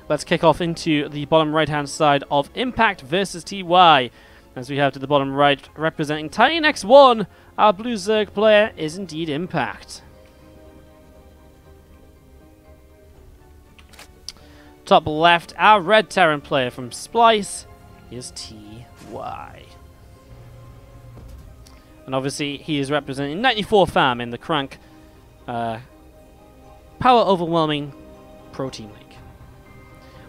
Let's kick off into the bottom right-hand side of Impact versus TY. As we have to the bottom right, representing Titan X1, our blue Zerg player is indeed Impact. Top left, our red Terran player from Splice is TY. And obviously, he is representing 94 fam in the Crank Power Overwhelming Pro Team League.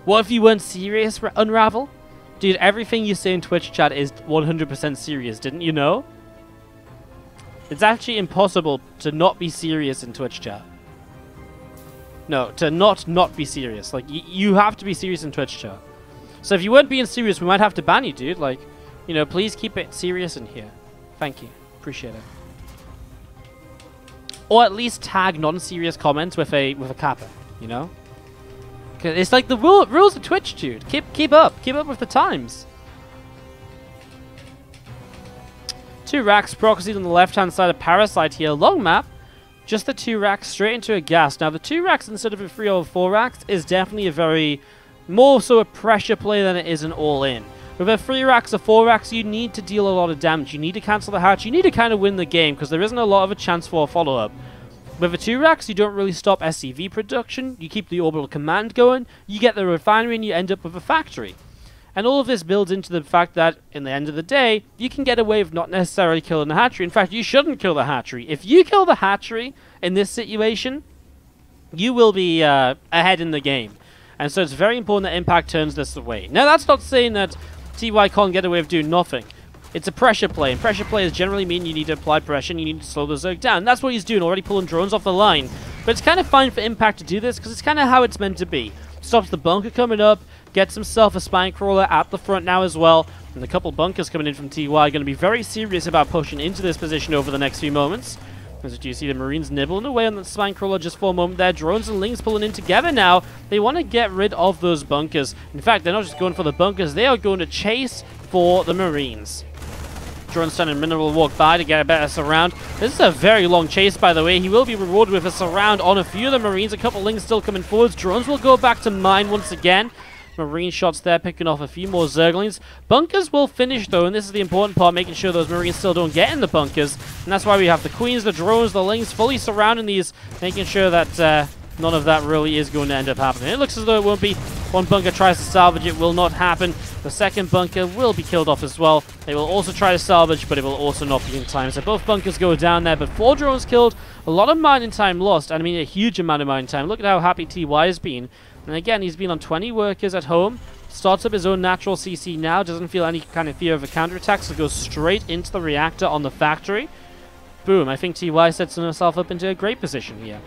What if you weren't serious, Unravel? Dude, everything you say in Twitch chat is 100% serious, didn't you know? It's actually impossible to not be serious in Twitch chat. No, to not be serious. Like, you have to be serious in Twitch chat. So if you weren't being serious, we might have to ban you, dude. Like, you know, please keep it serious in here. Thank you. Appreciate it. Or at least tag non-serious comments with a kappa, you know? It's like the rules of Twitch, dude. Keep up with the times. 2 racks proxied on the left-hand side of Parasite here. Long map. Just the 2 racks straight into a gas. Now, the 2 racks instead of a 3 or 4 racks is definitely a very more so a pressure play than it is an all-in. With a 3 racks or 4 racks, you need to deal a lot of damage. You need to cancel the hatch. You need to kind of win the game because there isn't a lot of a chance for a follow-up. With the 2 racks, you don't really stop SCV production, you keep the orbital command going, you get the refinery, and you end up with a factory. And all of this builds into the fact that, in the end of the day, you can get away with not necessarily killing the hatchery. In fact, you shouldn't kill the hatchery. If you kill the hatchery in this situation, you will be ahead in the game. And so it's very important that Impact turns this away. Now, that's not saying that TY can't get away with doing nothing. It's a pressure play, and pressure players generally mean you need to apply pressure and you need to slow the Zerg down. And that's what he's doing, already pulling drones off the line. But it's kind of fine for Impact to do this, because it's kind of how it's meant to be. Stops the bunker coming up, gets himself a spine crawler at the front now as well, and a couple bunkers coming in from TY are going to be very serious about pushing into this position over the next few moments. As you see the Marines nibbling away on the spine crawler just for a moment there. Drones and Lings pulling in together now. They want to get rid of those bunkers. In fact, they're not just going for the bunkers, they are going to chase for the Marines. Drone's turning Mineral walk by to get a better surround. This is a very long chase, by the way. He will be rewarded with a surround on a few of the Marines. A couple Lings still coming forwards. Drones will go back to mine once again. Marine shots there, picking off a few more Zerglings. Bunkers will finish, though, and this is the important part, making sure those Marines still don't get in the bunkers. And that's why we have the Queens, the drones, the Lings fully surrounding these, making sure that none of that really is going to end up happening. It looks as though it won't be. One bunker tries to salvage, it will not happen. The second bunker will be killed off as well. They will also try to salvage, but it will also not be in time. So both bunkers go down there, but 4 drones killed. A lot of mining time lost, and I mean a huge amount of mining time. Look at how happy TY has been. And again, he's been on 20 workers at home. Starts up his own natural CC now. Doesn't feel any kind of fear of a counterattack, so goes straight into the reactor on the factory. Boom, I think TY sets himself up into a great position here.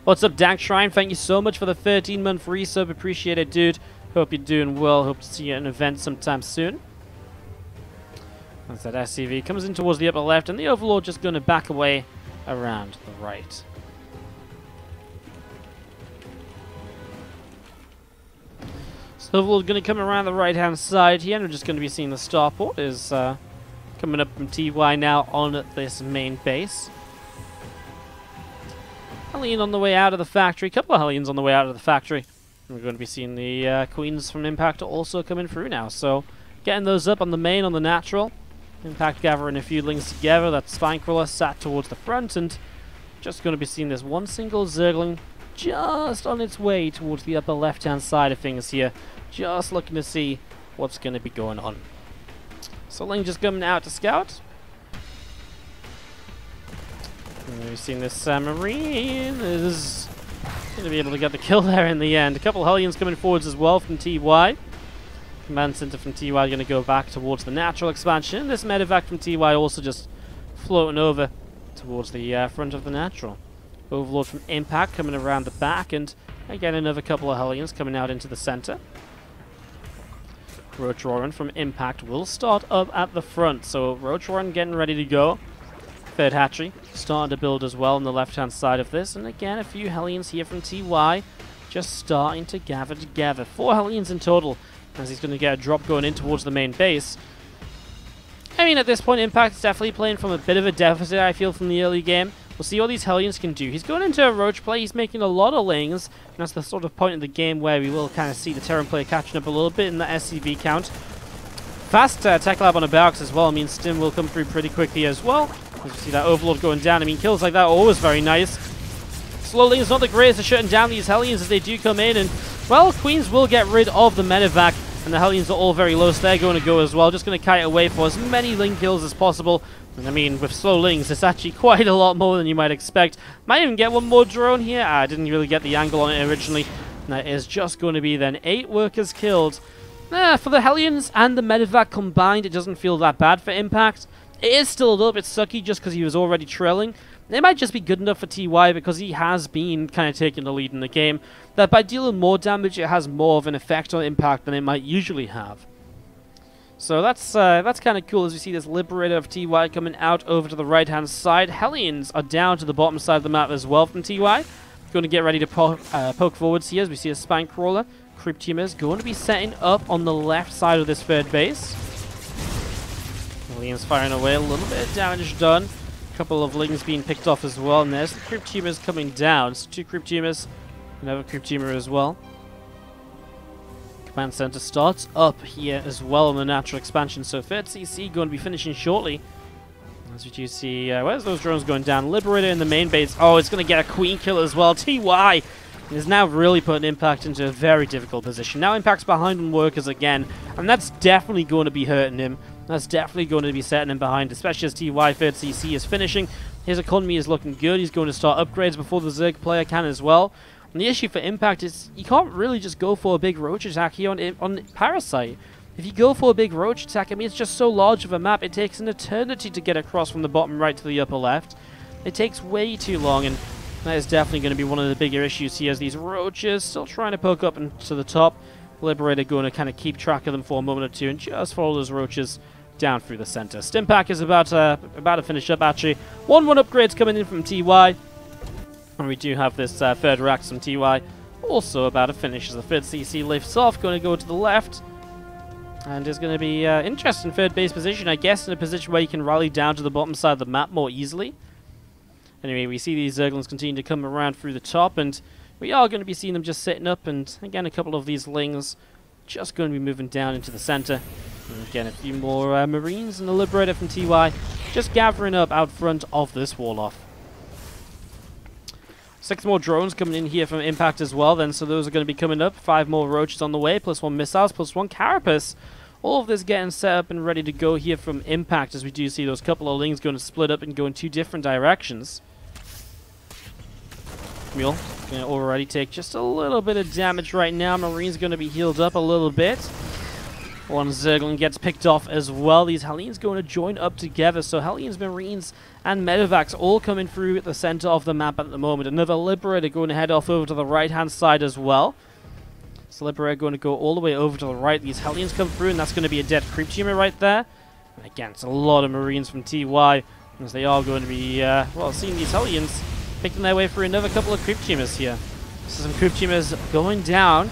What's up, Dank Shrine? Thank you so much for the 13-month resub. Appreciate it, dude. Hope you're doing well. Hope to see you at an event sometime soon. As that SCV comes in towards the upper left, and the Overlord just going to back away around the right. So Overlord going to come around the right-hand side here, and we're just going to be seeing the starport is coming up from TY now on this main base. Hellion on the way out of the factory. A couple of Hellions on the way out of the factory. We're going to be seeing the Queens from Impact also coming through now. So getting those up on the main, on the natural. Impact gathering a few Lings together. That spine crawler sat towards the front, and just going to be seeing this one single Zergling just on its way towards the upper left-hand side of things here. Just looking to see what's going to be going on. So Ling just coming out to scout. And we've seen this Marine is going to be able to get the kill there in the end. A couple Hellions coming forwards as well from TY. Command center from TY going to go back towards the natural expansion. This medevac from TY also just floating over towards the front of the natural. Overlord from Impact coming around the back, and again another couple of Hellions coming out into the center. Roach Warren from Impact will start up at the front, so Roach Warren getting ready to go. Third hatchery starting to build as well on the left-hand side of this, and again a few Hellions here from TY just starting to gather together. 4 Hellions in total, as he's going to get a drop going in towards the main base. I mean, at this point, Impact is definitely playing from a bit of a deficit, I feel, from the early game. We'll see what these Hellions can do. He's going into a Roach play. He's making a lot of lings. And that's the sort of point in the game where we will kind of see the Terran player catching up a little bit in the SCV count. Fast Tech Lab on a Barracks as well. I mean, Stim will come through pretty quickly as well. As you see that Overlord going down. I mean, kills like that are always very nice. Slowly is not the greatest at shutting down these Hellions as they do come in. And, well, Queens will get rid of the Medevac. And the Hellions are all very low, so they're going to go as well. Just going to kite away for as many Ling kills as possible. And I mean, with slow Lings, it's actually quite a lot more than you might expect. Might even get one more drone here. I didn't really get the angle on it originally. And that is just going to be then 8 workers killed. For the Hellions and the Medevac combined, it doesn't feel that bad for Impact. It is still a little bit sucky just because he was already trailing. It might just be good enough for TY because he has been kind of taking the lead in the game. That by dealing more damage, it has more of an effect on Impact than it might usually have. So that's kind of cool as we see this Liberator of TY coming out over to the right-hand side. Hellions are down to the bottom side of the map as well from TY. Going to get ready to poke forwards here as we see a Spine Crawler. Creep Teamers going to be setting up on the left side of this third base. Hellions firing away, a little bit of damage done. A couple of Lings being picked off as well, and there's the Creep Teamers coming down. So 2 Creep Teamers, another Creep Teamer as well. Command Center starts up here as well on the natural expansion. So 3rd CC going to be finishing shortly. As you do see, where's those drones going down? Liberator in the main base. Oh, it's going to get a Queen kill as well. TY is now really putting Impact into a very difficult position. Now Impact's behind on workers again, and that's definitely going to be hurting him. That's definitely going to be setting him behind, especially as TY 3rd CC is finishing. His economy is looking good. He's going to start upgrades before the Zerg player can as well. And the issue for Impact is you can't really just go for a big Roach attack here on Parasite. If you go for a big Roach attack, I mean, it's just so large of a map, it takes an eternity to get across from the bottom right to the upper left. It takes way too long, and that is definitely going to be one of the bigger issues here as these Roaches still trying to poke up into the top. Liberator going to kind of keep track of them for a moment or two and just follow those Roaches down through the center. Stimpack is about to finish up actually. 1-1 upgrades coming in from TY. And we do have this 3rd Rax from TY also about to finish as the 3rd CC lifts off, going to go to the left. And is going to be interesting 3rd base position, I guess, in a position where you can rally down to the bottom side of the map more easily. Anyway, we see these Zerglings continue to come around through the top, and we are going to be seeing them just sitting up, and again, a couple of these Lings just going to be moving down into the center. And again, a few more Marines and the Liberator from TY just gathering up out front of this wall-off. 6 more drones coming in here from Impact as well then, so those are going to be coming up. 5 more Roaches on the way, plus 1 Missiles, plus 1 Carapace. All of this getting set up and ready to go here from Impact as we do see those couple of Lings going to split up and go in 2 different directions. Mule going to already take just a little bit of damage right now. Marine's going to be healed up a little bit. 1 Zergling gets picked off as well. These Hellions going to join up together. So Hellions, Marines, and Medevacs all coming through at the center of the map at the moment. Another Liberator going to head off over to the right-hand side as well. So Liberator going to go all the way over to the right. These Hellions come through, and that's going to be a dead Creep Teamer right there. And again, it's a lot of Marines from TY, as they are going to be, well, seeing these Hellions picking their way through another couple of Creep Teamers here. So some Creep Teamers going down.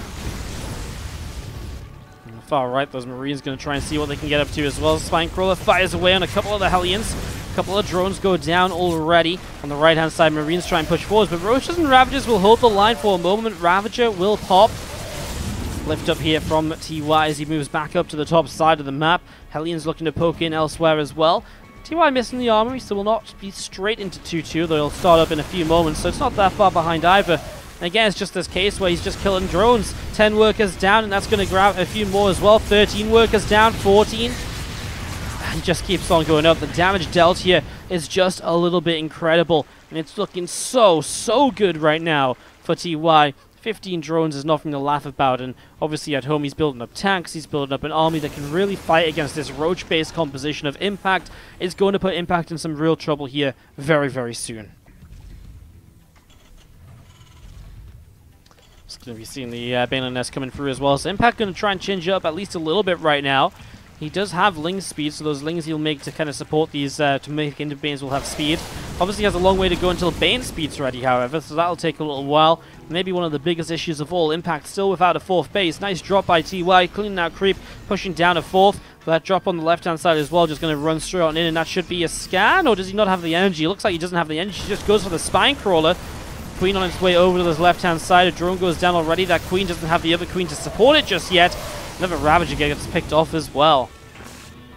Far right, those Marines going to try and see what they can get up to as well. Spine Crawler fires away on a couple of the Hellions. A couple of drones go down already. On the right-hand side, Marines try and push forwards, but Roaches and Ravagers will hold the line for a moment. Ravager will pop. Lift up here from TY as he moves back up to the top side of the map. Hellions looking to poke in elsewhere as well. TY missing the armory, so will not be straight into 2-2, though he'll start up in a few moments, so it's not that far behind either. And again, it's just this case where he's just killing drones. 10 workers down, and that's going to grab a few more as well. 13 workers down, 14. He just keeps on going up. The damage dealt here is just a little bit incredible. And it's looking so good right now for TY. 15 drones is nothing to laugh about. And obviously at home he's building up tanks. He's building up an army that can really fight against this Roach-based composition of Impact. It's going to put Impact in some real trouble here very soon. Going to be seeing the Banelin Nest coming through as well. So Impact going to try and change it up at least a little bit right now. He does have Ling speed, so those Lings he'll make to kind of support these, to make into Banes will have speed. Obviously he has a long way to go until Bane speed's ready, however, so that'll take a little while. Maybe one of the biggest issues of all, Impact still without a 4th base. Nice drop by TY, cleaning out creep, pushing down a 4th. That drop on the left-hand side as well, just going to run straight on in, and that should be a scan, or does he not have the energy? It looks like he doesn't have the energy. He just goes for the spine crawler. Queen on its way over to this left-hand side. A drone goes down already. That Queen doesn't have the other Queen to support it just yet. Another Ravager gets picked off as well.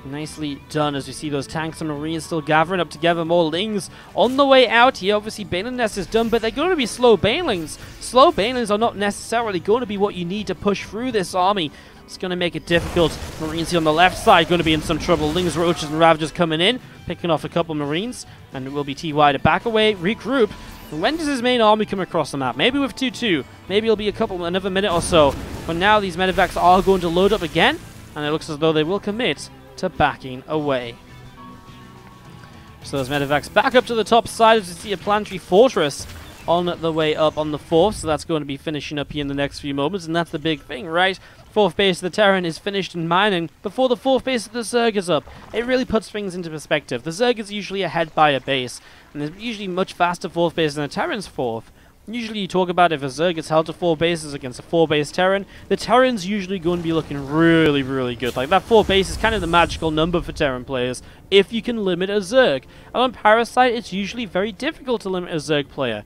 Nicely done as we see those tanks and Marines still gathering up together. More Lings on the way out here. Obviously, Baneling Nest is done, but they're going to be slow Banelings. Slow Banelings are not necessarily going to be what you need to push through this army. It's going to make it difficult. Marines here on the left side going to be in some trouble. Lings, Roaches, and Ravagers coming in, picking off a couple Marines, and it will be TY to back away, regroup. And when does his main army come across the map? Maybe with 2-2. Maybe it'll be another minute or so. But now these medevacs are going to load up again, and it looks as though they will commit to backing away. So those medevacs back up to the top side as we see a planetary fortress on the way up on the 4th. So that's going to be finishing up here in the next few moments, and that's the big thing, right? 4th base of the Terran is finished in mining before the 4th base of the Zerg is up. It really puts things into perspective. The Zerg is usually ahead by a base, and there's usually much faster 4th base than the Terran's 4th. Usually you talk about if a Zerg is held to 4 bases against a 4-base Terran, the Terran's usually going to be looking really, really good. Like, that 4 base is kind of the magical number for Terran players, if you can limit a Zerg. And on Parasite, it's usually very difficult to limit a Zerg player.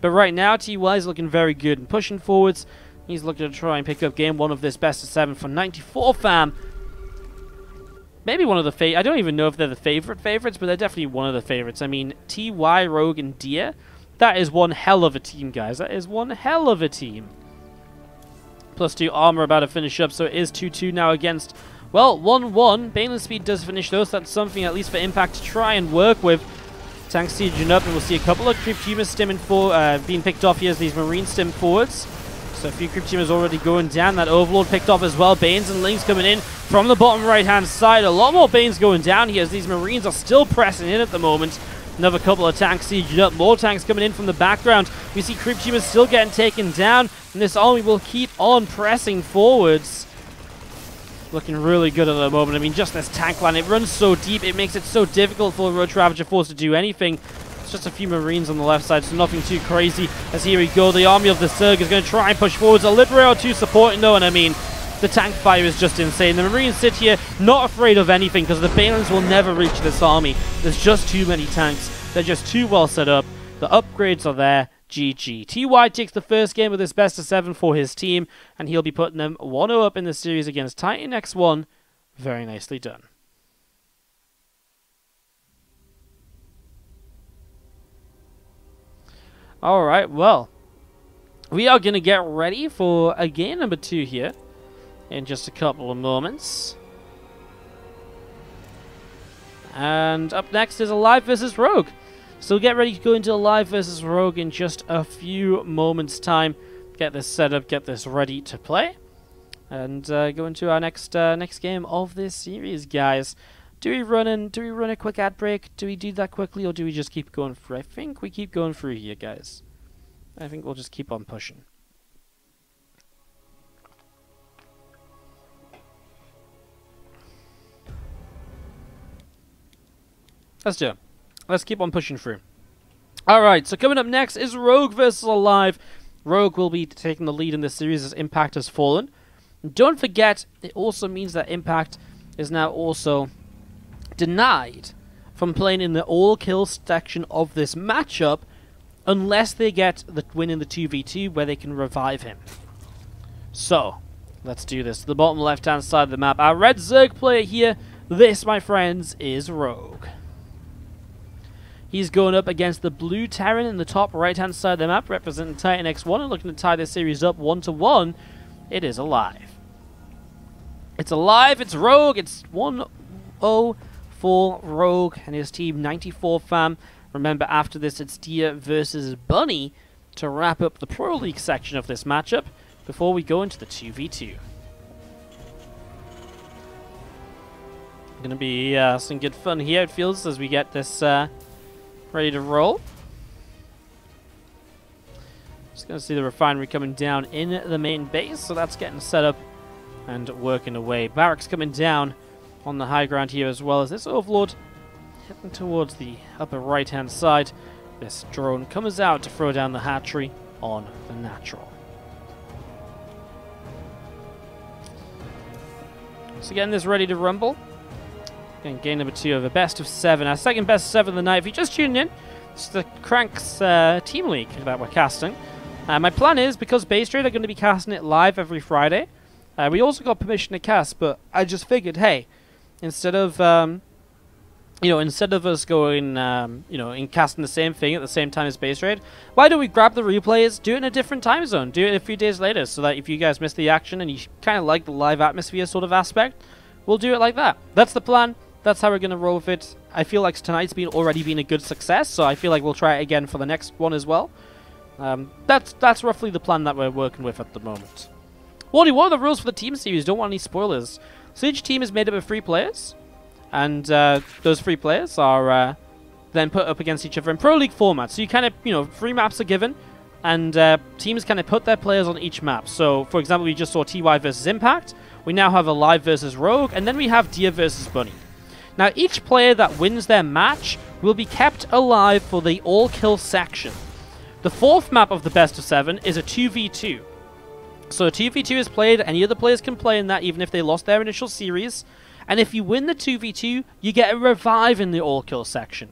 But right now, TY is looking very good and pushing forwards. He's looking to try and pick up game 1 of this best of 7 for 94 fam. Maybe one of the I don't even know if they're the favorites, but they're definitely one of the favorites. I mean, TY, Rogue, and Deer. That is one hell of a team, guys. That is one hell of a team. +2 armor about to finish up, so it is 2-2 now against, well, 1-1. Baneling speed does finish those. So that's something at least for Impact to try and work with. Tanks sieging up, and we'll see a couple of Crypt Tumors being picked off here as these Marine stim forwards. So a few Crypt Tumors already going down. That Overlord picked off as well. Banes and Lings coming in from the bottom right-hand side. A lot more Banes going down here as these Marines are still pressing in at the moment. Another couple of tanks sieged up. More tanks coming in from the background. We see Crypt Tumors still getting taken down, and this army will keep on pressing forwards. Looking really good at the moment. I mean, just this tank line, it runs so deep, it makes it so difficult for the Roach Ravager force to do anything. It's just a few Marines on the left side, so nothing too crazy. As here we go, the army of the Zerg is going to try and push forwards. A Liberator or two supporting though, and I mean, the tank fire is just insane. The Marines sit here not afraid of anything because the Banelings will never reach this army. There's just too many tanks. They're just too well set up. The upgrades are there. GG. TY takes the first game of this best of 7 for his team, and he'll be putting them 1-0 up in the series against Titan X1. Very nicely done. Alright, well, we are going to get ready for a game number 2 here in just a couple of moments. And up next is aLive versus Rogue. So get ready to go into aLive versus Rogue in just a few moments' time. Get this set up, get this ready to play, and go into our next game of this series, guys. Do we run a quick ad break? Do we do that quickly, or do we just keep going through? I think we keep going through here, guys. I think we'll just keep on pushing. Let's do it. Let's keep on pushing through. Alright, so coming up next is Rogue versus aLive. Rogue will be taking the lead in this series as Impact has fallen. And don't forget, it also means that Impact is now also denied from playing in the all-kill section of this matchup unless they get the win in the 2v2 where they can revive him. So, let's do this. The bottom left-hand side of the map. Our red Zerg player here, this, my friends, is Rogue. He's going up against the blue Terran in the top right-hand side of the map, representing Titan X1, and looking to tie this series up 1-1. It is aLive. It's aLive, it's Rogue, it's 1-0 for Rogue and his team, 94 fam. Remember, after this, it's Deer versus Bunny to wrap up the Pro League section of this matchup before we go into the 2v2. Going to be some good fun here, it feels, as we get this ready to roll. Just going to see the refinery coming down in the main base, so that's getting set up and working away. Barracks coming down on the high ground here, as well as this Overlord heading towards the upper right-hand side. This drone comes out to throw down the hatchery on the natural. So getting this ready to rumble. Again, game number 2 of a best of 7. Our second best of 7 of the night. If you just tuned in, it's the Cranks Team League that we're casting. My plan is, because Base Trade are going to be casting it live every Friday, we also got permission to cast, but I just figured, hey, instead of us going, and casting the same thing at the same time as Base Trade, why don't we grab the replays, do it in a different time zone, do it a few days later, so that if you guys miss the action and you kind of like the live atmosphere sort of aspect, we'll do it like that. That's the plan. That's how we're going to roll with it. I feel like tonight's already been a good success, so I feel like we'll try it again for the next one as well. That's roughly the plan that we're working with at the moment. Wardy, what are the rules for the team series? Don't want any spoilers. So each team is made up of 3 players, and those 3 players are then put up against each other in Pro League format. So you kind of, 3 maps are given, and teams kind of put their players on each map. So, for example, we just saw TY versus Impact. We now have aLive versus Rogue, and then we have Deer versus Bunny. Now, each player that wins their match will be kept alive for the all-kill section. The 4th map of the best of 7 is a 2v2. So a 2v2 is played, any other players can play in that even if they lost their initial series. And if you win the 2v2, you get a revive in the all-kill section.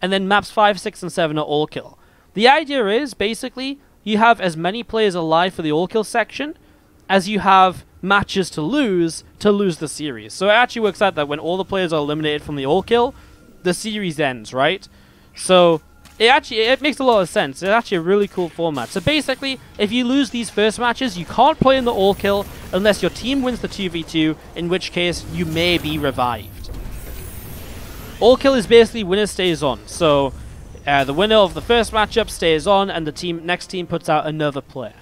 And then maps 5, 6, and 7 are all-kill. The idea is, basically, you have as many players alive for the all-kill section as you have matches to lose the series. So it actually works out that when all the players are eliminated from the all-kill, the series ends, right? So it makes a lot of sense. It's actually a really cool format. So basically, if you lose these first matches, you can't play in the all-kill unless your team wins the 2v2, in which case you may be revived. All-kill is basically winner stays on. So the winner of the first matchup stays on, and the next team puts out another player.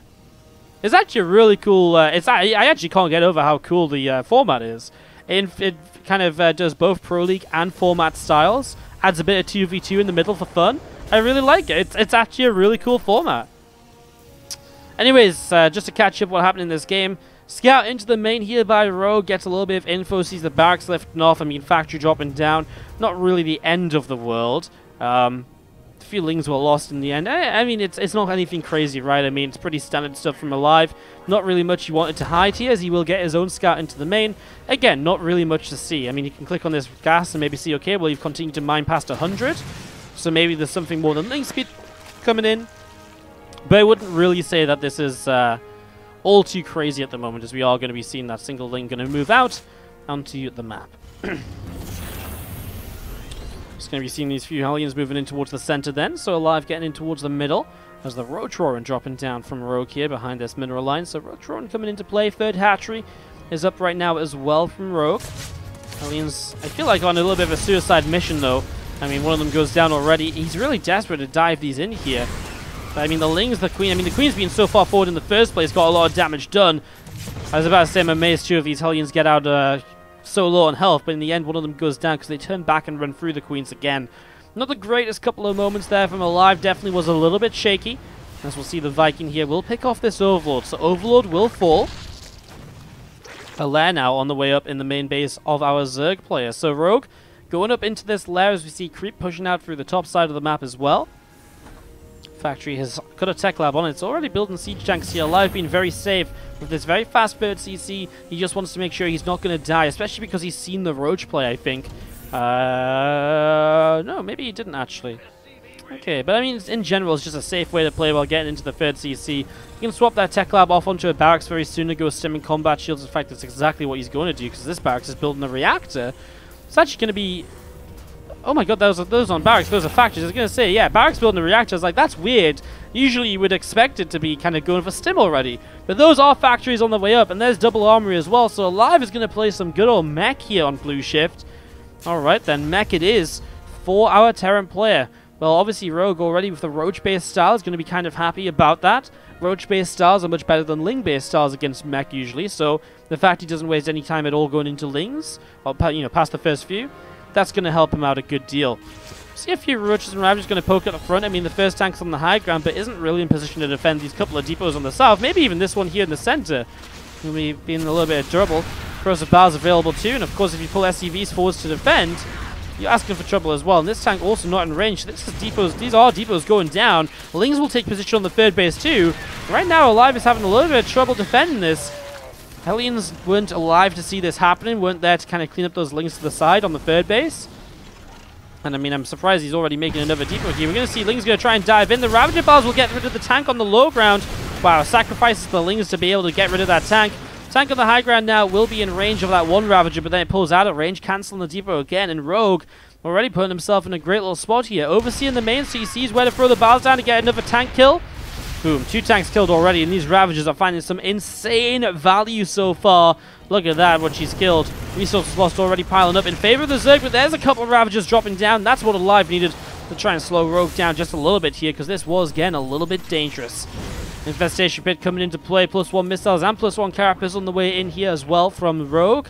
It's actually a really cool... I actually can't get over how cool the format is. It kind of does both Pro League and format styles. Adds a bit of 2v2 in the middle for fun. I really like it. It's actually a really cool format. Anyways, just to catch up what happened in this game. Scout into the main here by Rogue. Gets a little bit of info. Sees the barracks lifting off. Factory dropping down. Not really the end of the world. A few lings were lost in the end. It's not anything crazy, right? It's pretty standard stuff from aLive. Not really much you wanted to hide here, as he will get his own scout into the main. Again, not really much to see. You can click on this gas and maybe see, okay, well, you've continued to mine past 100. So maybe there's something more than ling speed coming in. But I wouldn't really say that this is all too crazy at the moment, as we are going to be seeing that single ling going to move out onto the map. Just going to be seeing these few Hellions moving in towards the center then. So aLive getting in towards the middle. As the Roach Roaring dropping down from Rogue here behind this mineral line. So Roach Roaring coming into play. 3rd hatchery is up right now as well from Rogue. Hellions, I feel like, on a little bit of a suicide mission though. One of them goes down already. He's really desperate to dive these in here. But the Ling's the Queen. The Queen's being so far forward in the first place. Got a lot of damage done. I was about to say I'm amazed 2 of these Hellions get out so low on health, but in the end one of them goes down because they turn back and run through the Queens again. Not the greatest couple of moments there from aLive. Definitely was a little bit shaky. As we'll see, the Viking here will pick off this Overlord. So Overlord will fall. A lair now on the way up in the main base of our Zerg player. So Rogue going up into this lair as we see Creep pushing out through the top side of the map as well. Factory has got a tech lab on it. It's already building siege tanks here. aLive being very safe with this very fast bird CC. He just wants to make sure he's not going to die, especially because he's seen the Roach play, I think. No, maybe he didn't actually. Okay, but in general, it's just a safe way to play while getting into the 3rd CC. You can swap that tech lab off onto a barracks very soon to go stimming combat shields. In fact, that's exactly what he's going to do, because this barracks is building a reactor. It's actually going to be... Oh my god, those on barracks, those are factories. I was going to say, yeah, barracks building a reactor. I was like, that's weird. Usually you would expect it to be kind of going for stim already. But those are factories on the way up, and there's double armory as well. So aLive is going to play some good old mech here on blue shift. Alright then, mech it is for our Terran player. Well, obviously Rogue already with the Roach-based style is going to be kind of happy about that. Roach-based styles are much better than Ling-based styles against mech usually. So the fact he doesn't waste any time at all going into Lings, or past the first few, that's going to help him out a good deal. See a few Roaches and Ravagers going to poke at the front. The first tank's on the high ground, but isn't really in position to defend these couple of depots on the south. Maybe even this one here in the center. Will be in a little bit of trouble. Corrosive bars available too, and of course if you pull SCVs forwards to defend, you're asking for trouble as well. And this tank also not in range. This is depots. These are depots going down. Lings will take position on the 3rd base too. Right now, aLive is having a little bit of trouble defending this. Hellions weren't alive to see this happening, weren't there to kind of clean up those Lings to the side on the third base. And I mean, I'm surprised he's already making another depot here. We're going to see Ling's going to try and dive in. The Ravager Bars will get rid of the tank on the low ground. Wow, sacrifices the Lings to be able to get rid of that tank. Tank on the high ground now will be in range of that one Ravager, but then it pulls out of range, cancelling the depot again. And Rogue already putting himself in a great little spot here. Overseeing the main, so he sees where to throw the bars down to get another tank kill. Boom, 2 tanks killed already, and these Ravagers are finding some insane value so far. Look at that, what she's killed. Resources lost already piling up in favor of the Zerg, but there's a couple of Ravagers dropping down. That's what aLive needed to try and slow Rogue down just a little bit here, because this was, again, a little bit dangerous. Infestation Pit coming into play, +1 missiles and +1 Carapace on the way in here as well from Rogue.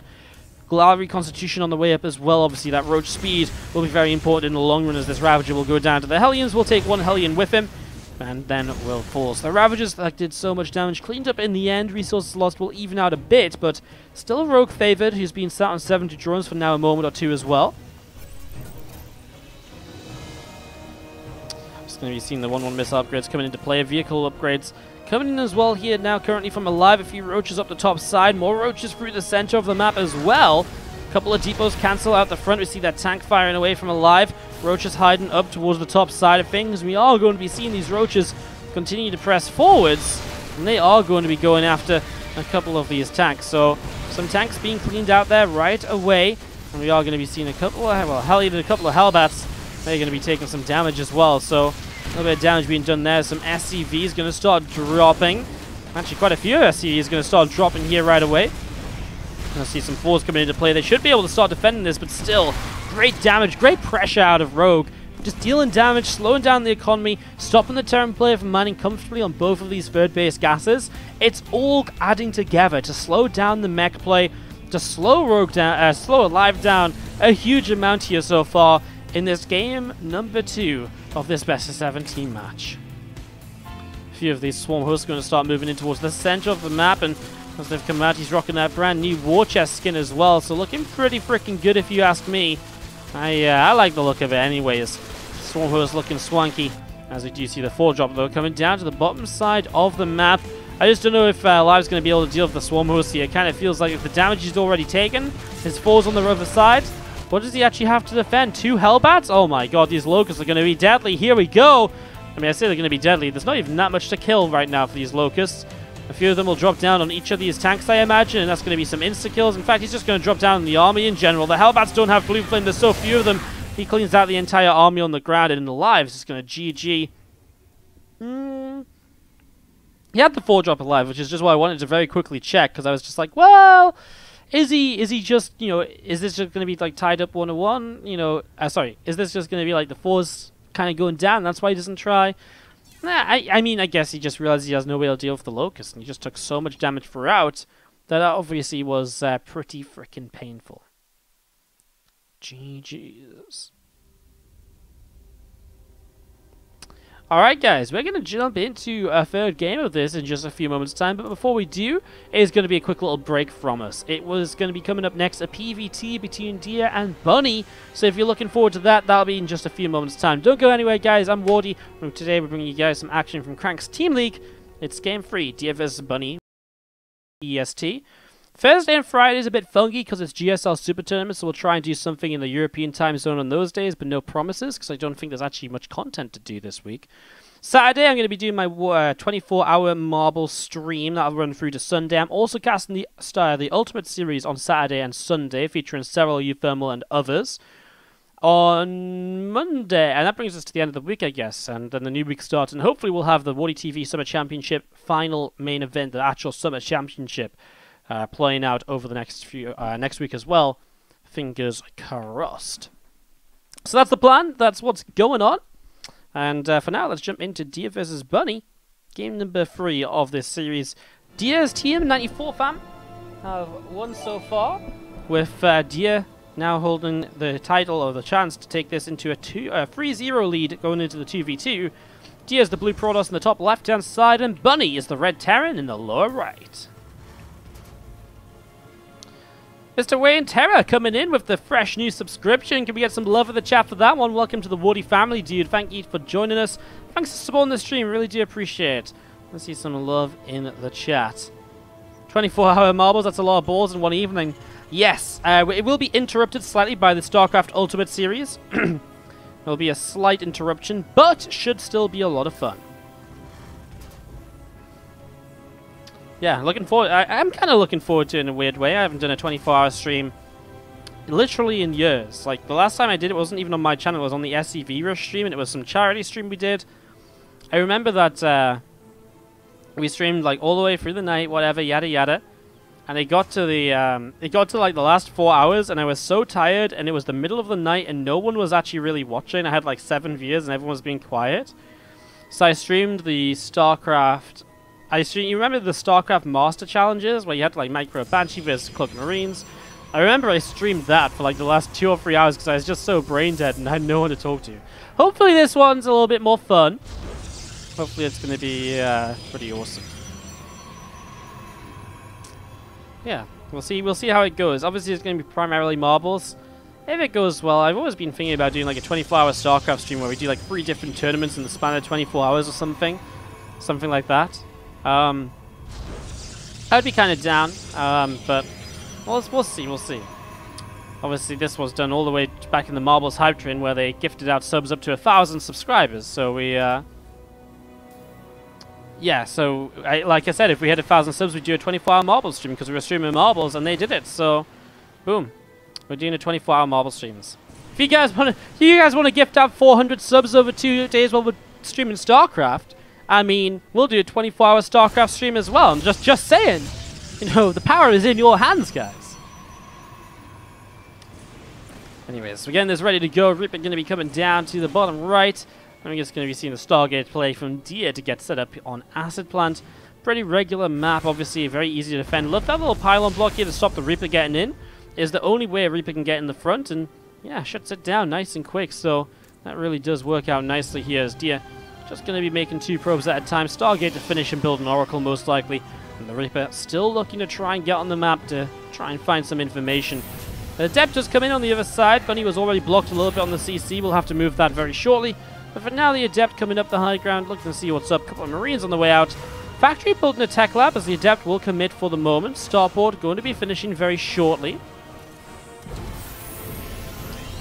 Gallery Constitution on the way up as well. Obviously, that Roach speed will be very important in the long run as this Ravager will go down to the Hellions. We'll take 1 Hellion with him, and then we'll fall. So the Ravagers that did so much damage cleaned up in the end. Resources lost will even out a bit, but still a Rogue favored who's been sat on 70 drones for now a moment or two as well. Just going to be seeing the 1-1 missile upgrades coming into play. Vehicle upgrades coming in as well here now currently from aLive. A few Roaches up the top side. More Roaches through the center of the map as well. A couple of depots cancel out the front. We see that tank firing away from aLive. Roaches hiding up towards the top side of things. We are going to be seeing these Roaches continue to press forwards, and they are going to be going after a couple of these tanks. So some tanks being cleaned out there right away, and we are going to be seeing a couple of, well, even a couple of Hellbats. They're going to be taking some damage as well. So a little bit of damage being done there. Some SCVs going to start dropping. Actually, quite a few SCVs going to start dropping here right away. I see some 4s coming into play. They should be able to start defending this, but still, great damage, great pressure out of Rogue. Just dealing damage, slowing down the economy, stopping the Terran player from mining comfortably on both of these third base gases. It's all adding together to slow down the mech play, to slow Rogue down, slow aLive down a huge amount here so far in this game number 2 of this best of 17 match. A few of these Swarm hosts are going to start moving in towards the center of the map, and as they've come out, he's rocking that brand new War Chest skin as well, so looking pretty freaking good if you ask me. I like the look of it anyways. Swarm host looking swanky, as we do see the 4-drop though coming down to the bottom side of the map. I just don't know if aLive's going to be able to deal with the Swarm host here. It kind of feels like if the damage he's already taken, his 4's on the other side. What does he actually have to defend? 2 Hellbats? Oh my god, these Locusts are going to be deadly. Here we go. I mean, I say they're going to be deadly. There's not even that much to kill right now for these Locusts. A few of them will drop down on each of these tanks, I imagine, and that's going to be some insta-kills. In fact, he's just going to drop down on the army in general. The Hellbats don't have Blue Flame. There's so few of them. He cleans out the entire army on the ground, and in aLive, just going to GG. He had the 4-drop aLive, which is just why I wanted to very quickly check, because I was just like, well, is he just, you know, is this just going to be like tied up 1-1? You know, sorry, is this just going to be like the 4's kind of going down? That's why he doesn't try. I mean, I guess he just realized he has no way to deal with the Locust, and he just took so much damage throughout that obviously was pretty freaking painful. GG's. Alright guys, we're going to jump into a third game of this in just a few moments time, but before we do, it's going to be a quick little break from us. It was going to be coming up next, a PvT between Dia and Bunny, so if you're looking forward to that, that'll be in just a few moments time. Don't go anywhere guys, I'm Wardy, and today we're bringing you guys some action from Crank's Team League. It's game 3, Dia vs Bunny, EST. Thursday and Friday is a bit funky because it's GSL Super Tournament, so we'll try and do something in the European time zone on those days, but no promises, because I don't think there's actually much content to do this week. Saturday, I'm going to be doing my 24-hour Marble stream that I'll run through to Sunday. I'm also casting the Ultimate Series on Saturday and Sunday, featuring several Euthermal and others. On Monday, and that brings us to the end of the week, I guess, and then the new week starts, and hopefully we'll have the WardiTV Summer Championship final main event, the actual Summer Championship, playing out over the next week as well. Fingers crossed. So that's the plan. That's what's going on. And for now, let's jump into Dia vs Bunny, game number 3 of this series. Dia's team, 94 fam, have won so far, with Dia now holding the title or the chance to take this into a 3-0 lead going into the 2v2. Dia's the blue Protoss in the top left-hand side, and Bunny is the red Terran in the lower right. Mr. Wayne Terra coming in with the fresh new subscription. Can we get some love in the chat for that one? Welcome to the Wardy family, dude. Thank you for joining us. Thanks for supporting the stream. Really do appreciate it. Let's see some love in the chat. 24-hour marbles, that's a lot of balls in one evening. Yes, it will be interrupted slightly by the StarCraft Ultimate series. There'll be a slight interruption, but should still be a lot of fun. Yeah, looking forward. I'm kind of looking forward to it in a weird way. I haven't done a 24-hour stream literally in years. Like, the last time I did it wasn't even on my channel. It was on the SCV Rush stream, and it was some charity stream we did. I remember that we streamed, like, all the way through the night, whatever, yada yada. And it got to like the last 4 hours, and I was so tired, and it was the middle of the night, and no one was actually really watching. I had like 7 viewers, and everyone was being quiet. So I streamed the StarCraft. You remember the StarCraft Master Challenges, where you had to like micro Banshee versus Cloak Marines? I remember I streamed that for like the last 2 or 3 hours because I was just so brain dead and I had no one to talk to. Hopefully this one's a little bit more fun. Hopefully it's going to be pretty awesome. Yeah, we'll see how it goes. Obviously, it's going to be primarily marbles. If it goes well, I've always been thinking about doing like a 24-hour StarCraft stream where we do like 3 different tournaments in the span of 24 hours or something. Something like that. I'd be kind of down, but we'll see. Obviously, this was done all the way back in the Marbles Hype Train where they gifted out subs up to 1,000 subscribers. So we, yeah, so like I said, if we had 1,000 subs, we'd do a 24-hour Marbles stream because we were streaming Marbles and they did it. So, boom, we're doing a 24-hour Marble streams. If you guys want to gift out 400 subs over 2 days while we're streaming StarCraft, I mean, we'll do a 24-hour StarCraft stream as well. I'm just saying, you know, the power is in your hands, guys. Anyways, we're getting this ready to go. Reaper going to be coming down to the bottom right. I'm just going to be seeing the Stargate play from Dia to get set up on Acid Plant. Pretty regular map, obviously, very easy to defend. Love that little pylon block here to stop the Reaper getting in. Is the only way a Reaper can get in the front, and yeah, shuts it down nice and quick. So that really does work out nicely here as Dia just going to be making 2 probes at a time. Stargate to finish and build an Oracle most likely. And the Reaper still looking to try and get on the map to try and find some information. The Adept does come in on the other side. Bunny was already blocked a little bit on the CC. We'll have to move that very shortly. But for now, the Adept coming up the high ground, looking to see what's up. Couple of Marines on the way out. Factory built in a tech lab as the Adept will commit for the moment. Starport going to be finishing very shortly.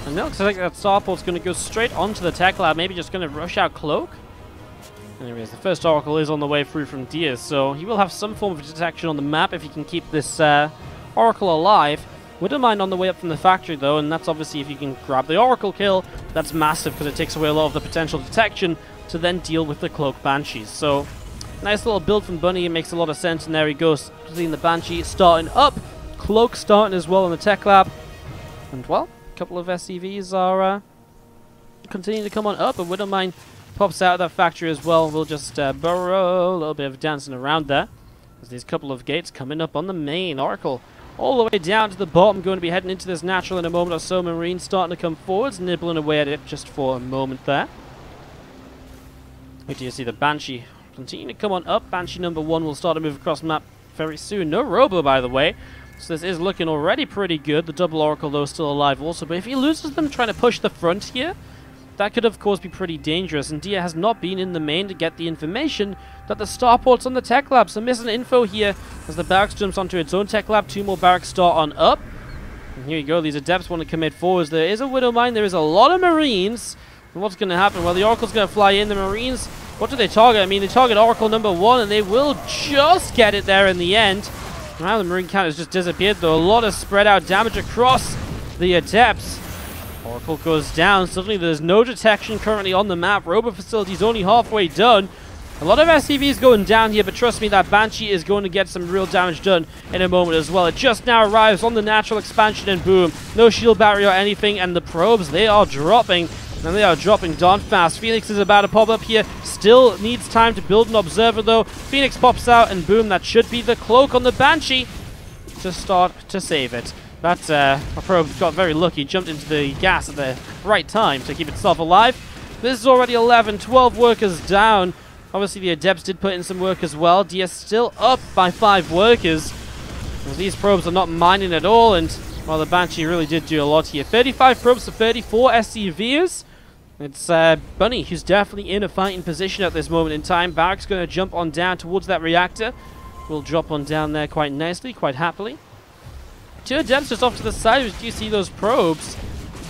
And it looks like that Starport's going to go straight onto the tech lab. Maybe just going to rush out Cloak. Anyways, the first Oracle is on the way through from Diaz, so he will have some form of detection on the map if he can keep this Oracle alive. Wouldn't mind on the way up from the factory, though, and that's obviously if you can grab the Oracle kill. That's massive because it takes away a lot of the potential detection to then deal with the Cloak Banshees. So, nice little build from Bunny. It makes a lot of sense, and there he goes, seeing the Banshee starting up. Cloak starting as well in the tech lab. And, well, a couple of SCVs are continuing to come on up, and wouldn't mind pops out of that factory as well. We'll just burrow a little bit of dancing around there. There's these couple of gates coming up on the main. Oracle all the way down to the bottom, going to be heading into this natural in a moment or so. Marine starting to come forwards, nibbling away at it just for a moment there. Wait till you see the Banshee continue to come on up. Banshee number 1 will start to move across the map very soon. No Robo, by the way. So this is looking already pretty good. The double Oracle, though, still alive also. But if he loses them trying to push the front here, that could, of course, be pretty dangerous, and Dia has not been in the main to get the information that the Starport's on the tech lab. So missing info here as the barracks jumps onto its own tech lab. 2 more barracks start on up. And here you go. These Adepts want to commit forwards. There is a Widow Mine. There is a lot of Marines. And what's going to happen? Well, the Oracle's going to fly in. The Marines, what do they target? I mean, they target Oracle number 1, and they will just get it there in the end. Now the Marine count has just disappeared, though. A lot of spread out damage across the Adepts. Oracle goes down. Suddenly there's no detection currently on the map. Robo facility's only halfway done. A lot of SCVs going down here, but trust me, that Banshee is going to get some real damage done in a moment as well. It just now arrives on the natural expansion, and boom. No shield battery or anything, and the probes, they are dropping. And they are dropping darn fast. Phoenix is about to pop up here. Still needs time to build an observer, though. Phoenix pops out, and boom, that should be the cloak on the Banshee to start to save it. That probe got very lucky, jumped into the gas at the right time to keep itself alive. This is already 11, 12 workers down. Obviously the Adepts did put in some work as well. DS still up by 5 workers. Well, these probes are not mining at all, and well, the Banshee really did do a lot here. 35 probes to 34 SCVs. It's Bunny who's definitely in a fighting position at this moment in time. Barrack's going to jump on down towards that reactor. will drop on down there quite nicely, quite happily. 2 Adepts just off to the side. You see those probes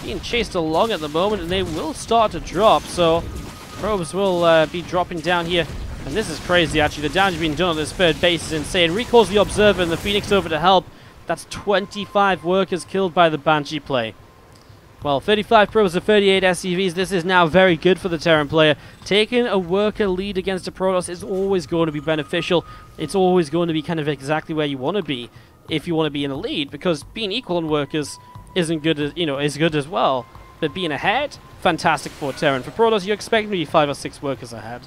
being chased along at the moment, and they will start to drop. So probes will be dropping down here. And this is crazy, actually. The damage being done on this third base is insane. Recalls the Observer and the Phoenix over to help. That's 25 workers killed by the Banshee play. Well, 35 probes to 38 SCVs. This is now very good for the Terran player. Taking a worker lead against a Protoss is always going to be beneficial. It's always going to be kind of exactly where you want to be if you want to be in the lead, because being equal on workers isn't good as, is good as well. But being ahead, fantastic for Terran. For Protoss, you expect maybe 5 or 6 workers ahead.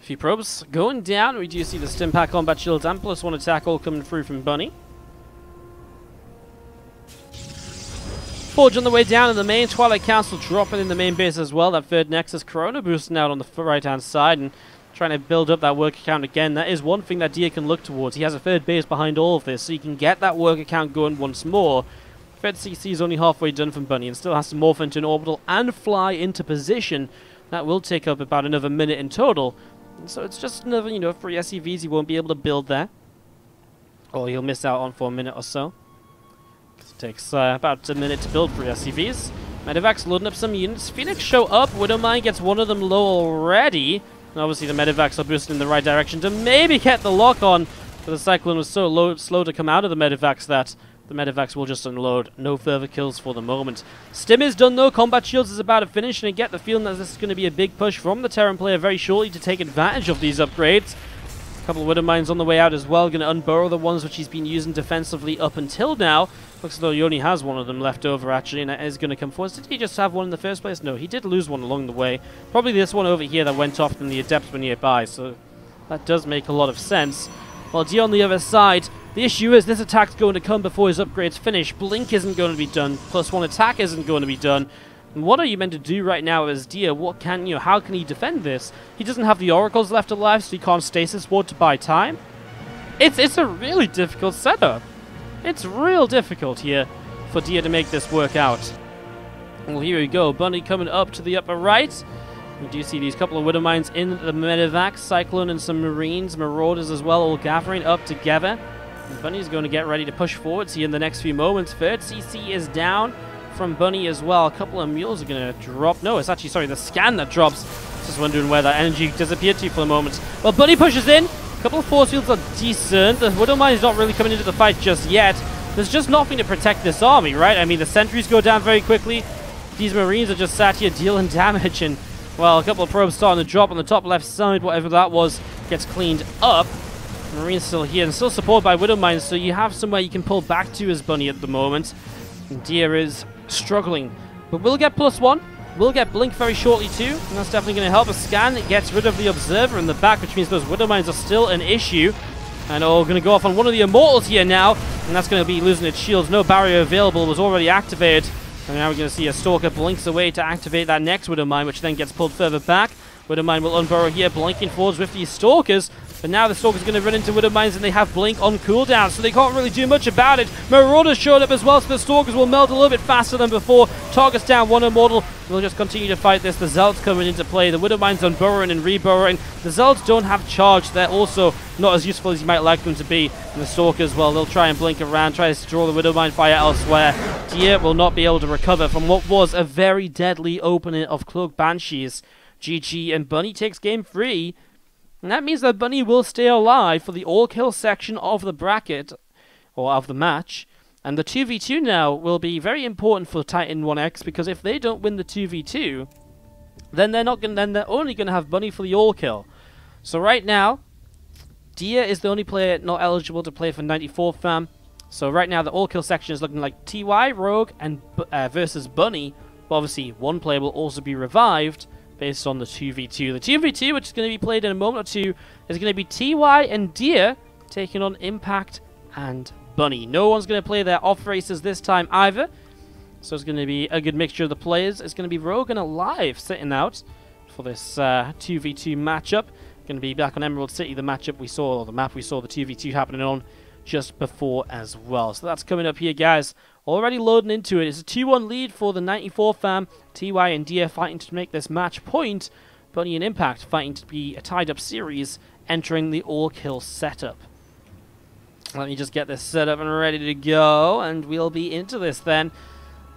Few probes going down. We do see the Stimpak combat shields and +1 attack all coming through from Bunny. Forge on the way down in the main. Twilight Council dropping in the main base as well. That third Nexus Corona boosting out on the right hand side and trying to build up that worker count again. That is one thing that Dia can look towards. He has a third base behind all of this, so you can get that worker count going once more. Third CC is only halfway done from Bunny and still has to morph into an orbital and fly into position. That will take up about another minute in total. So it's just another, 3 SCVs he won't be able to build there. Or he'll miss out on for a minute or so. It takes about a minute to build 3 SCVs. Medevac's loading up some units. Phoenix show up. Widowmine gets one of them low already. And obviously the Medevacs are boosting in the right direction to maybe get the lock on. But the Cyclone was so slow to come out of the Medevacs that the Medevacs will just unload. No further kills for the moment. Stim is done though. Combat Shields is about to finish, and I get the feeling that this is going to be a big push from the Terran player very shortly to take advantage of these upgrades. A couple of Widowmines on the way out as well. Going to unburrow the ones which he's been using defensively up until now. Looks as though he only has one of them left over actually, and that is going to come forward. Did he just have one in the first place? No, he did lose one along the way. Probably this one over here that went off and the Adepts were nearby, so that does make a lot of sense. While D on the other side, the issue is this attack's going to come before his upgrades finish. Blink isn't going to be done. +1 attack isn't going to be done. And what are you meant to do right now as Dia? What can how can he defend this? He doesn't have the oracles left alive, so he can't stasis ward to buy time. It's a really difficult setup. It's real difficult here for Dia to make this work out. Well, here we go. Bunny coming up to the upper right. We do see these couple of Widowmines in the Medevac, Cyclone and some Marines, Marauders as well, all gathering up together. And Bunny's going to get ready to push forwards here in the next few moments. Third CC is down from Bunny as well. A couple of mules are going to drop. No, it's actually, sorry, the scan that drops. Just wondering where that energy disappeared to for a moment. Well, Bunny pushes in. A couple of force fields are decent. The Widowmine is not really coming into the fight just yet. There's just nothing to protect this army, right? I mean, the sentries go down very quickly. These Marines are just sat here dealing damage, and well, a couple of probes starting to drop on the top left side, whatever that was, gets cleaned up. Marine's still here and still supported by Widowmines, so you have somewhere you can pull back to as Bunny at the moment. And Dia is struggling, but we'll get +1. We'll get Blink very shortly too, and that's definitely going to help. A scan, it gets rid of the Observer in the back, which means those Widowmines are still an issue. And going to go off on one of the Immortals here now, and that's going to be losing its shields. No barrier available, was already activated. And now we're going to see a Stalker blinks away to activate that next Widowmine, which then gets pulled further back. Widowmine will unburrow here, blinking forwards with these Stalkers. But now the Stalker's going to run into Widowmines, and they have Blink on cooldown, so they can't really do much about it. Marauders showed up as well, so the Stalkers will melt a little bit faster than before. Targets down one Immortal. We'll just continue to fight this. The Zealots coming into play. The Widowmines unburrowing and reburrowing. The Zealots don't have charge. They're also not as useful as you might like them to be. And the Stalkers, well, they'll try and blink around, try to draw the Widowmine fire elsewhere. Dia will not be able to recover from what was a very deadly opening of Cloak Banshees. GG, and Bunny takes game 3. And that means that Bunny will stay alive for the all-kill section of the bracket, or of the match. And the 2v2 now will be very important for Titan 1X, because if they don't win the 2v2, then they're only going to have Bunny for the all-kill. So right now, Dia is the only player not eligible to play for 94 fam. So right now the all-kill section is looking like TY, Rogue, and versus Bunny. But obviously one player will also be revived based on the 2v2. The 2v2, which is going to be played in a moment or two, is going to be TY and Dia taking on Impact and Bunny. No one's going to play their off races this time either, so it's going to be a good mixture of the players. It's going to be Rogue and aLive sitting out for this 2v2 matchup. Going to be back on Emerald City, the matchup we saw, or the map we saw the 2v2 happening on just before as well. So that's coming up here, guys, already loading into it. It's a 2-1 lead for the 94 fam. TY and Dia fighting to make this match point. Bunny and Impact fighting to be a tied-up series, entering the all-kill setup. Let me just get this set up and ready to go, and we'll be into this then.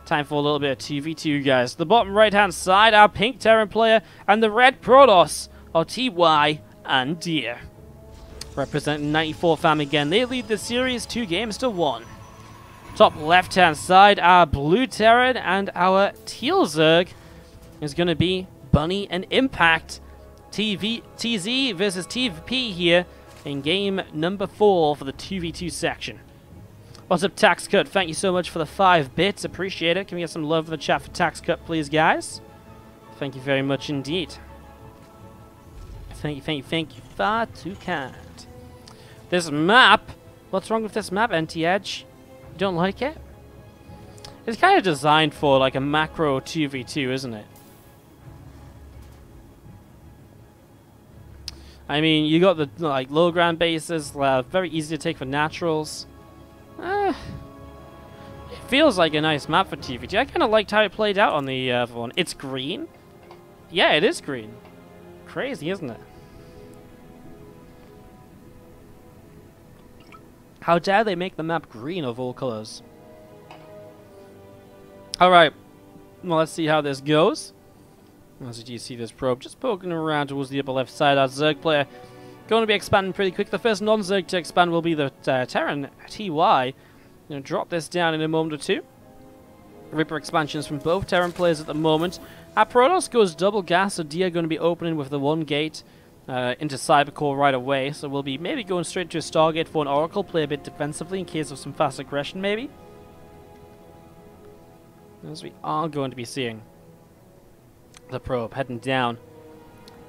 Time for a little bit of 2v2, guys. The bottom right-hand side, our pink Terran player, and the red Protoss are TY and Dia. Representing 94 fam again. They lead the series 2-1. Top left-hand side, our blue Terran and our teal Zerg is going to be Bunny and Impact. TZ versus TVP here in game number 4 for the 2v2 section. What's up, Tax Cut? Thank you so much for the 5 bits. Appreciate it. Can we get some love in the chat for Tax Cut, please, guys? Thank you very much indeed. Thank you. Far too kind. This map. What's wrong with this map, NT-Edge? You don't like it? It's kind of designed for like a macro 2v2, isn't it? I mean, you got the like low ground bases, very easy to take for naturals. It feels like a nice map for 2v2. I kind of liked how it played out on the other one. It's green. Yeah, it is green. Crazy, isn't it? How dare they make the map green of all colors? Alright, well, let's see how this goes. As you see this probe just poking around towards the upper left side, our Zerg player going to be expanding pretty quick. The first non-Zerg to expand will be the Terran TY. Going to drop this down in a moment or two. Reaper expansions from both Terran players at the moment. Our Protoss goes double gas, so Dia going to be opening with the 1 gate. Into Cybercore right away, so we'll be maybe going straight to a Stargate for an Oracle, play a bit defensively in case of some fast aggression maybe. As we are going to be seeing the probe heading down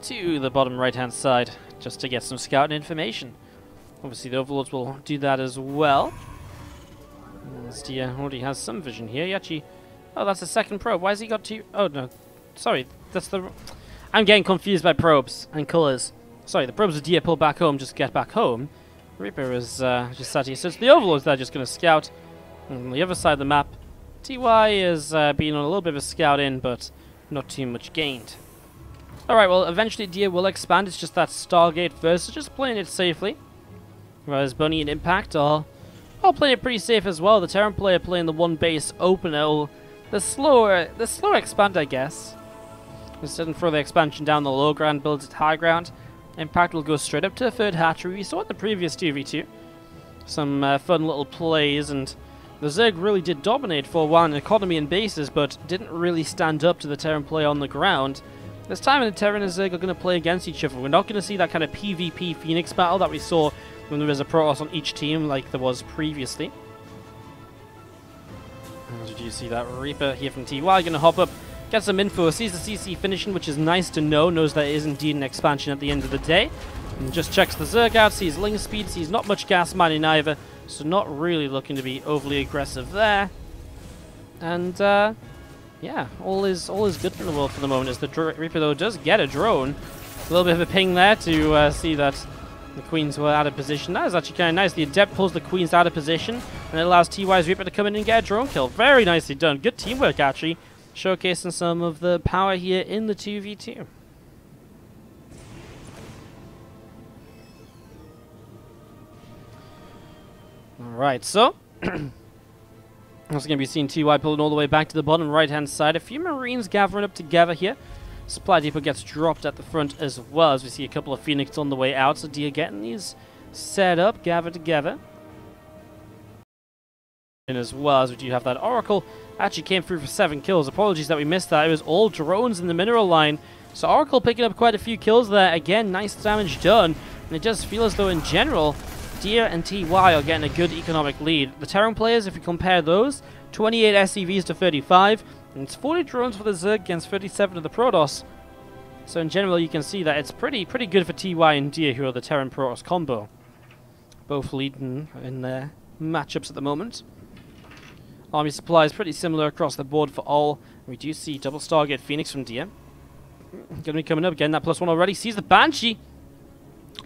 to the bottom right hand side just to get some scouting information. Obviously the Overlords will do that as well. As Dia already has some vision here. He actually... Oh, that's a second probe. Why has he got 2... Oh, no. Sorry, that's the... I'm getting confused by probes and colors. Sorry, the probes of Dia pull back home, just get back home. Reaper is just sat here. So it's the Overlords that are just going to scout. On the other side of the map, TY is being on a little bit of a scout in, but not too much gained. Alright, well, eventually Dia will expand. It's just that Stargate first, so just playing it safely. Whereas Bunny and Impact are playing it pretty safe as well. The Terran player playing the 1 base opener, the slower expand, I guess. Instead of further expansion down the low ground, builds at high ground. Impact will go straight up to a 3rd hatchery. We saw it in the previous 2v2. Some fun little plays, and the Zerg really did dominate for a while in economy and bases, but didn't really stand up to the Terran player on the ground. This time the Terran and Zerg are going to play against each other. We're not going to see that kind of PvP Phoenix battle that we saw when there was a Protoss on each team like there was previously. As you see that Reaper here from TY going to hop up, get some info, sees the CC finishing, which is nice to know, knows that it is indeed an expansion at the end of the day. And just checks the Zerg out, sees Ling speed, sees not much gas mining either, so not really looking to be overly aggressive there. And yeah, all is good in the world for the moment, as the Reaper though does get a drone. A little bit of a ping there to see that the Queens were out of position. That is actually kind of nice. The Adept pulls the Queens out of position, and it allows TY's Reaper to come in and get a drone kill. Very nicely done. Good teamwork, actually. Showcasing some of the power here in the 2v2. Alright, so also going to be seeing TY pulling all the way back to the bottom right-hand side. A few Marines gathering up together here. Supply depot gets dropped at the front as well, as we see a couple of Phoenix on the way out. So Dia getting these set up, gathered together. And as well, as we do have that Oracle, actually came through for 7 kills. Apologies that we missed that. It was all drones in the mineral line. So Oracle picking up quite a few kills there. Again, nice damage done. And it does feel as though in general, Dia and TY are getting a good economic lead. The Terran players, if we compare those, 28 SCVs to 35. And it's 40 drones for the Zerg against 37 of the Protoss. So in general, you can see that it's pretty good for TY and Dia, who are the Terran Protoss combo. Both leading in their matchups at the moment. Army supply is pretty similar across the board for all. We do see double Stargate Phoenix from Dia. Going to be coming up again. That +1 already sees the Banshee.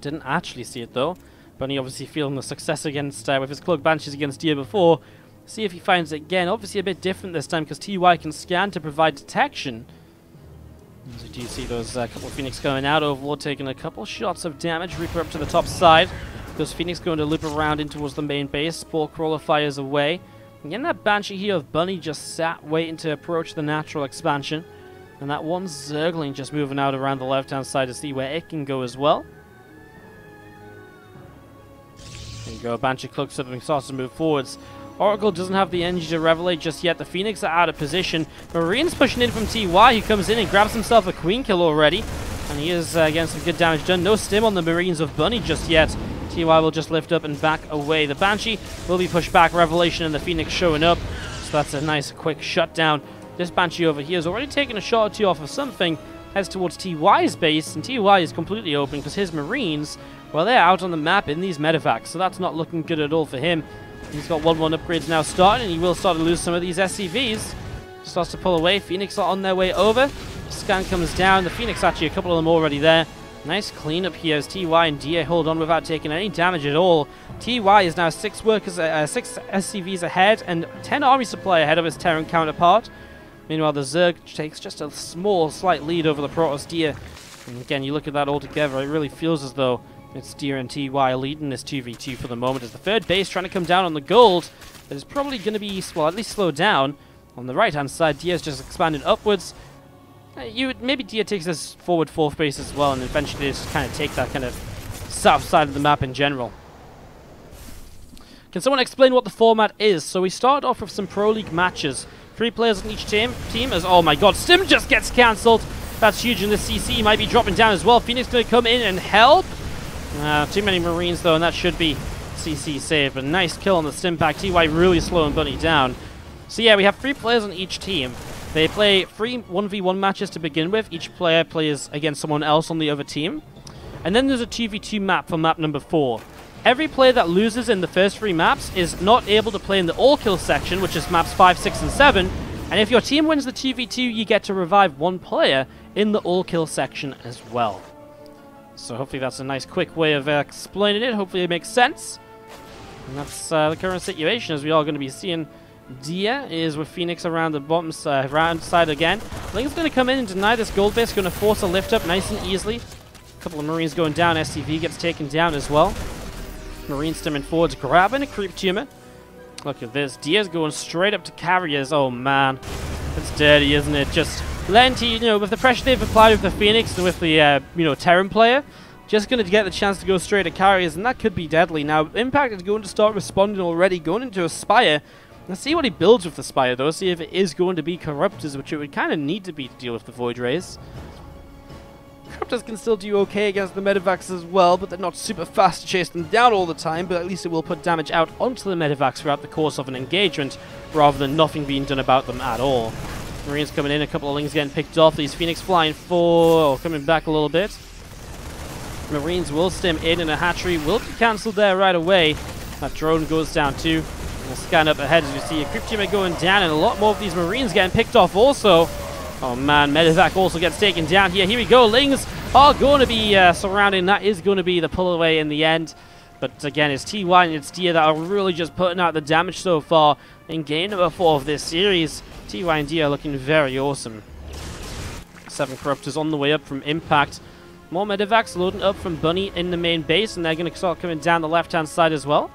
Didn't actually see it though. Bunny obviously feeling the success against with his Cloak Banshees against Dia before. See if he finds it again. Obviously a bit different this time because TY can scan to provide detection. As you do see those couple of Phoenix going out. Overlord taking a couple shots of damage. Reaper up to the top side. Those Phoenix going to loop around in towards the main base. Spore Crawler fires away. Again, that Banshee here of Bunny just sat waiting to approach the natural expansion. And that one Zergling just moving out around the left-hand side to see where it can go as well. There you go, Banshee cloaks up and starts to move forwards. Oracle doesn't have the energy to revelate just yet. The Phoenix are out of position. Marine's pushing in from TY, who comes in and grabs himself a Queen kill already. And he is getting some good damage done. No stim on the Marines of Bunny just yet. TY will just lift up and back away. The Banshee will be pushed back. Revelation and the Phoenix showing up. So that's a nice quick shutdown. This Banshee over here has already taken a shot or two off of something. Heads towards TY's base. And TY is completely open because his Marines, well, they're out on the map in these medevacs. So that's not looking good at all for him. He's got 1-1 upgrades now starting. And he will start to lose some of these SCVs. Starts to pull away. Phoenix are on their way over. Scan comes down. The Phoenix, actually a couple of them already there. Nice cleanup here as TY and DA hold on without taking any damage at all. TY is now 6 SCVs ahead and 10 army supply ahead of his Terran counterpart. Meanwhile, the Zerg takes just a small, slight lead over the Protoss Deer. And again, you look at that all together, it really feels as though it's Deer and TY leading this 2v2 for the moment. As the third base trying to come down on the gold, that is probably going to be, well, at least slowed down. On the right-hand side, Deer's just expanded upwards. Maybe Dia takes this forward 4th base as well, and eventually just kind of take that kind of south side of the map in general. Can someone explain what the format is? So we start off with some Pro League matches. 3 players on each team as, oh my god, Stim just gets cancelled. That's huge, and the CC might be dropping down as well. Phoenix going to come in and help. Too many Marines though, and that should be CC saved. But nice kill on the Stim pack. TY really slowing Bunny down. So yeah, we have 3 players on each team. They play 3 1v1 matches to begin with. Each player plays against someone else on the other team. And then there's a 2v2 map for map number 4. Every player that loses in the first 3 maps is not able to play in the all-kill section, which is maps 5, 6, and 7. And if your team wins the 2v2, you get to revive 1 player in the all-kill section as well. So hopefully that's a nice quick way of explaining it. Hopefully it makes sense. And that's the current situation, as we are going to be seeing. Dia is with Phoenix around the bottom side, round side again. Link's going to come in and deny this gold base, going to force a lift up nice and easily. A couple of Marines going down, SCV gets taken down as well. Marine stimming forwards, grabbing a creep tumor. Look at this, Dia's going straight up to carriers. Oh man, it's dirty, isn't it? Just Lenti, you know, with the pressure they've applied with the Phoenix and with the, Terran player, just going to get the chance to go straight to carriers, and that could be deadly. Now, Impact is going to start responding already, going into a Spire. Let's see what he builds with the Spire, though. See if it is going to be Corruptors, which it would kind of need to be to deal with the Void Rays. Corruptors can still do okay against the Medivacs as well, but they're not super fast to chase them down all the time, but at least it will put damage out onto the Medivacs throughout the course of an engagement, rather than nothing being done about them at all. Marines coming in, a couple of Lings getting picked off, these Phoenix flying coming back a little bit. Marines will stim in, and a hatchery will be cancelled there right away. That drone goes down too. We'll scan up ahead as you see a creep tumor going down, and a lot more of these Marines getting picked off also. Oh man, Medivac also gets taken down here. Here we go, Lings are going to be surrounding. That is going to be the pull away in the end. But again, it's TY and it's Dia that are really just putting out the damage so far in game number 4 of this series. TY and Dia are looking very awesome. 7 Corruptors on the way up from Impact. More Medivacs loading up from Bunny in the main base, and they're going to start coming down the left-hand side as well.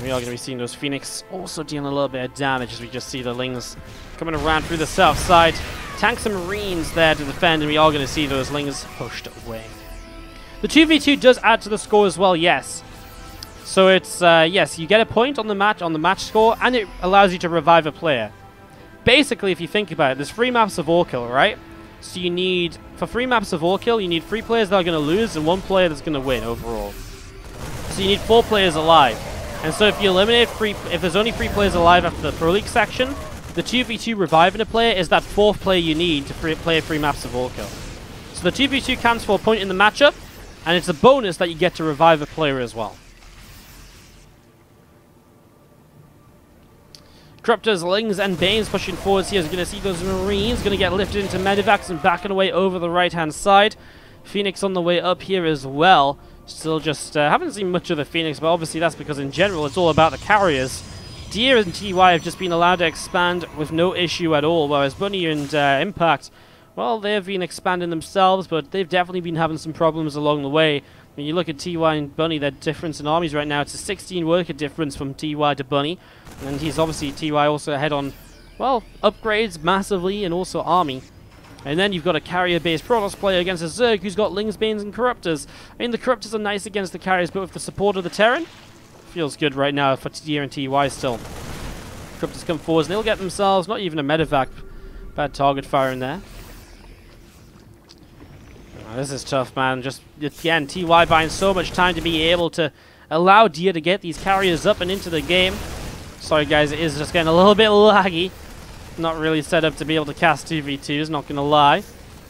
We are going to be seeing those Phoenix also dealing a little bit of damage as we just see the Lings coming around through the south side. Tanks and Marines there to defend, and we are going to see those Lings pushed away. The 2v2 does add to the score as well, yes. So it's, yes, you get a point on the match score, and it allows you to revive a player. Basically, if you think about it, there's 3 maps of all-kill, right? So you need, for 3 maps of all-kill, you need 3 players that are going to lose and 1 player that's going to win overall. So you need 4 players alive. And so if you eliminate if there's only 3 players alive after the Pro League section, the 2v2 reviving a player is that 4th player you need to play 3 maps of all-kill. So the 2v2 counts for a point in the matchup, and it's a bonus that you get to revive a player as well. Corruptors, Lings, and Banes pushing forwards here. As you're going to see those Marines going to get lifted into Medivacs and backing away over the right-hand side. Phoenix on the way up here as well. Still just haven't seen much of the Phoenix, but obviously that's because in general it's all about the carriers. Dia and TY have just been allowed to expand with no issue at all, whereas Bunny and Impact, well, they've been expanding themselves, but they've definitely been having some problems along the way. When you look at TY and Bunny, their difference in armies right now, it's a 16 worker difference from TY to Bunny. And he's obviously, TY also ahead on, well, upgrades massively and also army. And then you've got a carrier-based Protoss player against a Zerg who's got Lings, Banes, and Corruptors. I mean, the Corruptors are nice against the carriers, but with the support of the Terran, feels good right now for Dia and TY still. Corruptors come forward, and they'll get themselves, not even a medevac, bad target fire in there. Oh, this is tough, man. Just, again, TY buying so much time to be able to allow Dia to get these carriers up and into the game. Sorry, guys, it is just getting a little bit laggy. Not really set up to be able to cast 2v2s, not going to lie.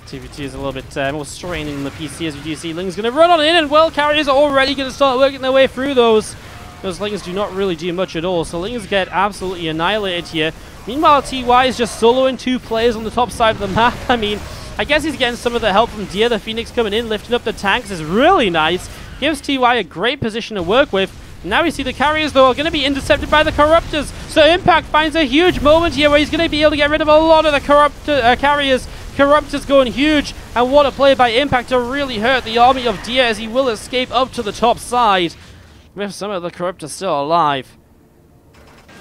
2v2 is a little bit more straining in the PC, as you do see. Ling's going to run on in, and well, carriers are already going to start working their way through those. Those Lings do not really do much at all, so Lings get absolutely annihilated here. Meanwhile, TY is just soloing 2 players on the top side of the map. I mean, I guess he's getting some of the help from Dia. The Phoenix coming in, lifting up the tanks is really nice. Gives TY a great position to work with. Now we see the carriers, though, are going to be intercepted by the Corruptors. So Impact finds a huge moment here where he's going to be able to get rid of a lot of the carriers. Corruptors going huge. And what a play by Impact to really hurt the army of Dia as he will escape up to the top side. With some of the Corruptors still alive.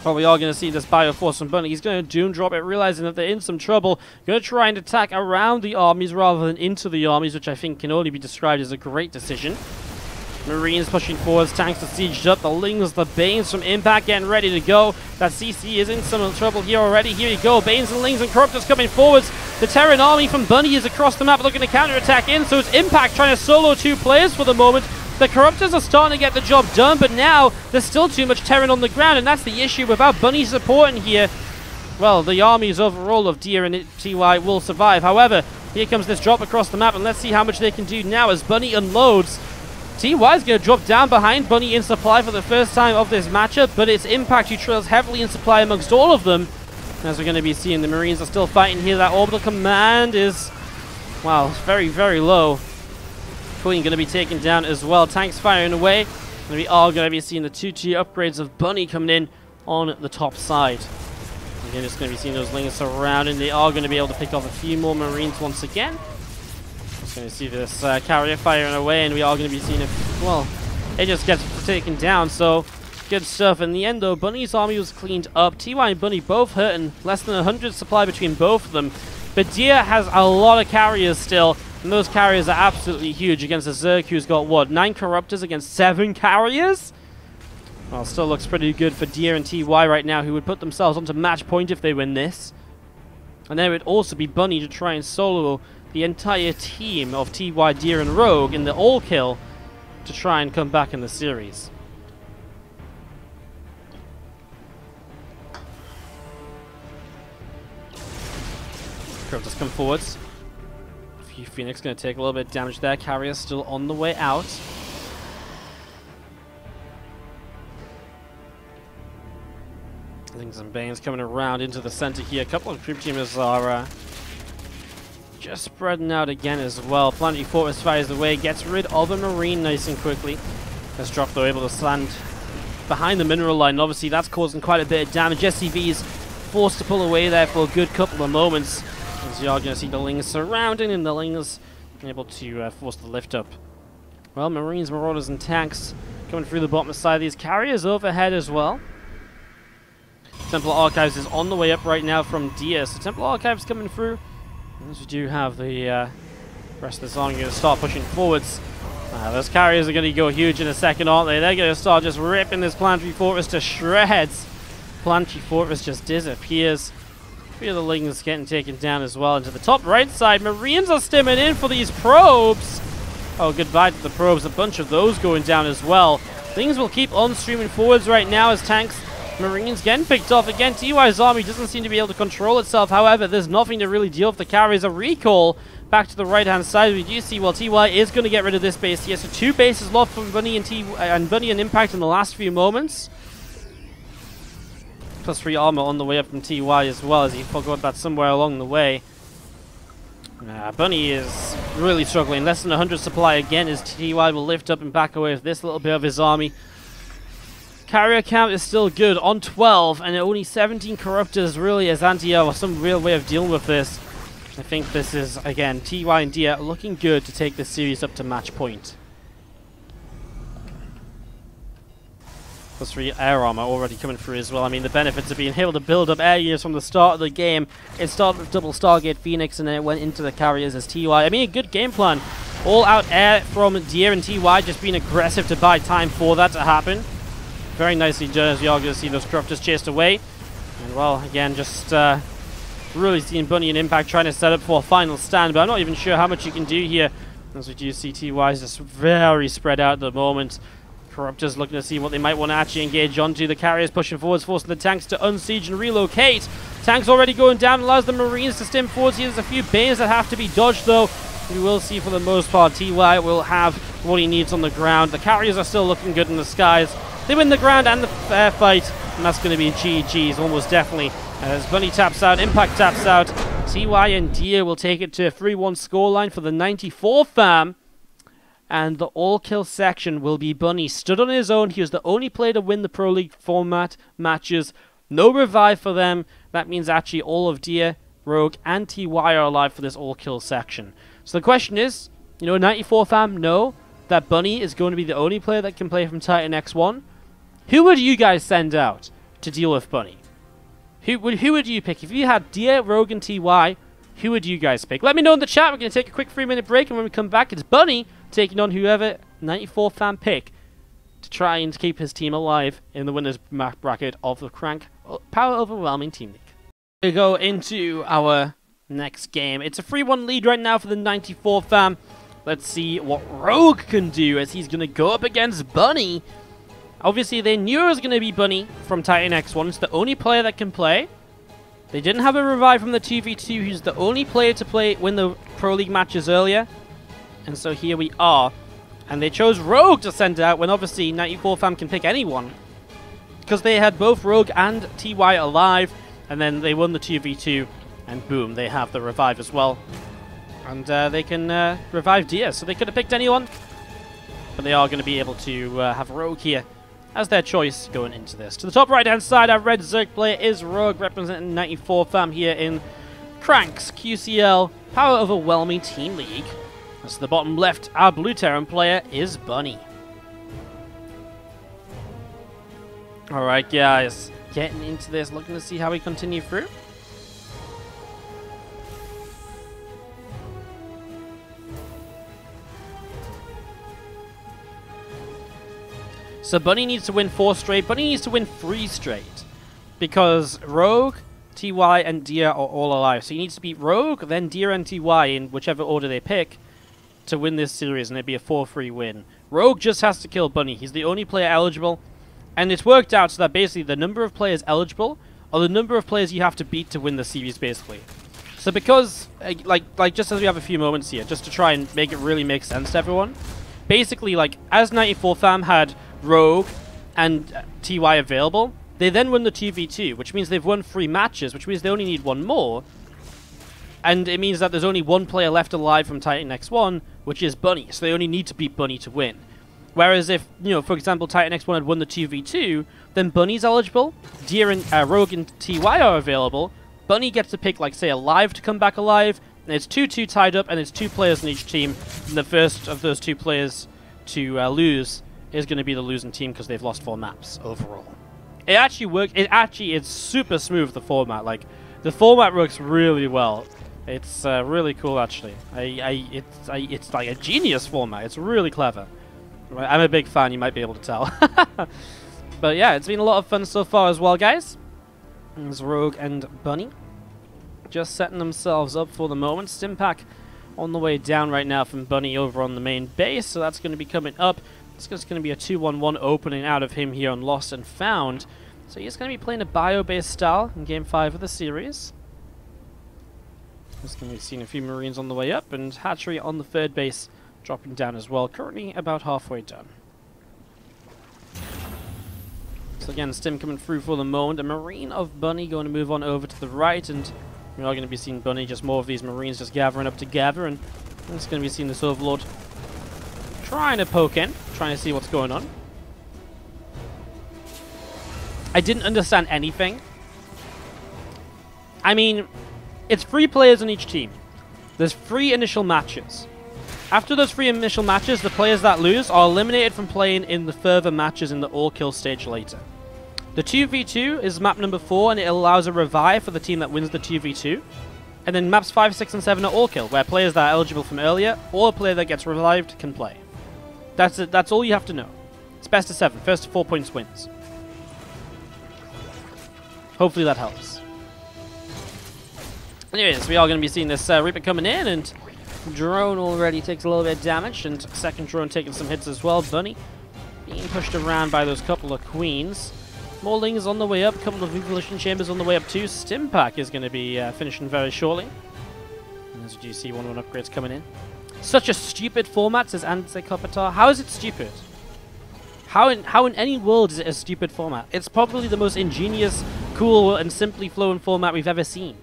Well, we are going to see this Bioforce from Bunny. He's going to Doom Drop it, realizing that they're in some trouble. Going to try and attack around the armies rather than into the armies, which I think can only be described as a great decision. Marines pushing forwards, tanks are sieged up, the Lings, the Banes from Impact getting ready to go. That CC is in some trouble here already. Here we go, Banes and Lings and Corruptors coming forwards. The Terran army from Bunny is across the map looking to counterattack in, so it's Impact trying to solo 2 players for the moment. The Corruptors are starting to get the job done, but now there's still too much Terran on the ground, and that's the issue. Without Bunny supporting here, well, the armies overall of Dia and TY will survive. However, here comes this drop across the map, and let's see how much they can do now as Bunny unloads. TY is going to drop down behind Bunny in supply for the first time of this matchup, but it's Impact who trails heavily in supply amongst all of them. As we're going to be seeing, the Marines are still fighting here. That orbital command is, wow, very, very low. Queen going to be taken down as well. Tanks firing away. And we are going to be seeing the 2-tier upgrades of Bunny coming in on the top side. Again, just going to be seeing those Lings surrounding. They are going to be able to pick off a few more Marines once again. Going to see this carrier firing away, and we are going to be seeing it. Well, it just gets taken down, so good stuff. In the end, though, Bunny's army was cleaned up. TY and Bunny both hurting, less than 100 supply between both of them. But Dia has a lot of carriers still, and those carriers are absolutely huge against a Zerg who's got, what, 9 Corruptors against 7 carriers? Well, still looks pretty good for Dia and TY right now, who would put themselves onto match point if they win this. And then it would also be Bunny to try and solo the entire team of TY, Dia, and Rogue in the all-kill to try and come back in the series. Corruptors come forwards. Phoenix going to take a little bit of damage there. Carrier still on the way out. Lings and Banes coming around into the center here. A couple of creep teamers are just spreading out again as well. Planetary Fortress fires away, gets rid of a Marine nice and quickly. As Drop, though, able to stand behind the mineral line. Obviously, that's causing quite a bit of damage. SCV's forced to pull away there for a good couple of moments. As you are going to see the Lings surrounding, and the Lings able to force the lift up. Well, Marines, Marauders, and tanks coming through the bottom side of these carriers overhead as well. Templar Archives is on the way up right now from Dia. So Templar Archives coming through. As we do have the rest of this army going to start pushing forwards. Those carriers are going to go huge in a second, aren't they? They're going to start just ripping this Planetary Fortress to shreds. Planetary Fortress just disappears. A few of the Lings getting taken down as well. And to the top right side, Marines are stimming in for these probes. Oh, goodbye to the probes. A bunch of those going down as well. Things will keep on streaming forwards right now as tanks, Marines getting picked off again. TY's army doesn't seem to be able to control itself. However, there's nothing to really deal with the carriers. A recall back to the right-hand side. We do see, well, TY is going to get rid of this base here. So 2 bases lost from Bunny and Bunny and Impact in the last few moments. Plus 3 armor on the way up from TY as well, as he forgot that somewhere along the way. Bunny is really struggling. Less than 100 supply again as TY will lift up and back away with this little bit of his army. Carrier count is still good on 12, and only 17 corruptors really as anti-air or some real way of dealing with this. I think this is, again, TY and Dia looking good to take this series up to match point. +3 air armor already coming through as well. I mean, the benefits of being able to build up air units from the start of the game. It started with double Stargate Phoenix and then it went into the carriers as TY. I mean, a good game plan. All out air from Dia and TY, just being aggressive to buy time for that to happen. Very nicely done as we are going to see those corruptors chased away. And well, again, just really seeing Bunny and Impact trying to set up for a final stand, but I'm not even sure how much you can do here. As we do see TY is just very spread out at the moment. Corruptors looking to see what they might want to actually engage onto. The carriers pushing forwards, forcing the tanks to unsiege and relocate. Tanks already going down, allows the Marines to stem forwards here. There's a few banes that have to be dodged though. We will see for the most part TY will have what he needs on the ground. The carriers are still looking good in the skies. They win the ground and the fair fight, and that's going to be GG's almost definitely. As Bunny taps out, Impact taps out. TY and Dia will take it to a 3-1 scoreline for the 94 fam. And the all-kill section will be Bunny. Stood on his own. He was the only player to win the Pro League format matches. No revive for them. That means actually all of Dia, Rogue, and TY are alive for this all-kill section. So the question is, 94 fam know that Bunny is going to be the only player that can play from Titan X1. Who would you guys send out to deal with Bunny? Who would you pick? If you had Dia, Rogue, and TY, who would you guys pick? Let me know in the chat. We're going to take a quick 3-minute break, and when we come back, it's Bunny taking on whoever 94 fan pick to try and keep his team alive in the winners bracket of the Crank Power Overwhelming Team League. We go into our next game. It's a 3-1 lead right now for the 94 fam. Let's see what Rogue can do as he's going to go up against Bunny. Obviously, they knew it was going to be Bunny from Titan X1. It's the only player that can play. They didn't have a revive from the 2v2, who's the only player to win the Pro League matches earlier. And so here we are. And they chose Rogue to send out when obviously 94 fam can pick anyone. Because they had both Rogue and TY alive. And then they won the 2v2. And boom, they have the revive as well. And they can revive Dia. So they could have picked anyone. But they are going to be able to have Rogue here as their choice going into this. To the top right hand side, our red Zerg player is Rogue, representing 94 fam here in Crank's QCL Power Overwhelming Team League. As to the bottom left, our blue Terran player is Bunny. Alright guys, getting into this, looking to see how we continue through. So Bunny needs to win 4 straight. Bunny needs to win 3 straight. Because Rogue, TY, and Dia are all alive. So he needs to beat Rogue, then Dia and TY in whichever order they pick to win this series, and it'd be a 4-3 win. Rogue just has to kill Bunny. He's the only player eligible. And it's worked out so that basically the number of players eligible are the number of players you have to beat to win the series, basically. So because, like just as we have a few moments here, just to try and make it really make sense to everyone, basically, like, as 94 fam had Rogue and TY available, they then won the 2v2, which means they've won 3 matches, which means they only need 1 more. And it means that there's only 1 player left alive from Titan X1, which is Bunny, so they only need to beat Bunny to win. Whereas if, for example, Titan X1 had won the 2v2, then Bunny's eligible, Dia and Rogue and TY are available, Bunny gets to pick, like, say, aLive to come back alive, and it's 2-2 tied up, and it's 2 players in each team, and the first of those 2 players to lose is going to be the losing team because they've lost 4 maps overall. It actually works. It's super smooth, the format. Like, the format works really well. It's really cool, actually. It's like a genius format. It's really clever. I'm a big fan, you might be able to tell. But yeah, it's been a lot of fun so far as well, guys. There's Rogue and Bunny just setting themselves up for the moment. Stimpack on the way down right now from Bunny over on the main base, so that's going to be coming up. It's just going to be a 2-1-1 opening out of him here on Lost and Found. So he's going to be playing a bio-based style in Game 5 of the series. Just going to be seeing a few Marines on the way up, and Hatchery on the 3rd base dropping down as well, currently about halfway done. So again, Stim coming through for the moment. A Marine of Bunny going to move on over to the right, and We are going to be seeing Bunny, just more of these Marines just gathering up together, and it's going to be seeing this Overlord trying to poke in, trying to see what's going on. I didn't understand anything. I mean, it's 3 players on each team. There's 3 initial matches. After those 3 initial matches, the players that lose are eliminated from playing in the further matches in the all-kill stage later. The 2v2 is map number 4, and it allows a revive for the team that wins the 2v2. And then maps 5, 6, and 7 are all-kill, where players that are eligible from earlier, or a player that gets revived, can play. That's it. That's all you have to know. It's best of 7. First to 4 points wins. Hopefully that helps. Anyways, we are going to be seeing this Reaper coming in, and drone already takes a little bit of damage, and second drone taking some hits as well. Bunny being pushed around by those couple of queens. More Lings on the way up, a couple of Evolution Chambers on the way up too. Stimpack is going to be finishing very shortly. And as you do see, 1-1 upgrades coming in. Such a stupid format, says Anti-Kopitar. How is it stupid? How in any world is it a stupid format? It's probably the most ingenious, cool, and simply flowing format we've ever seen.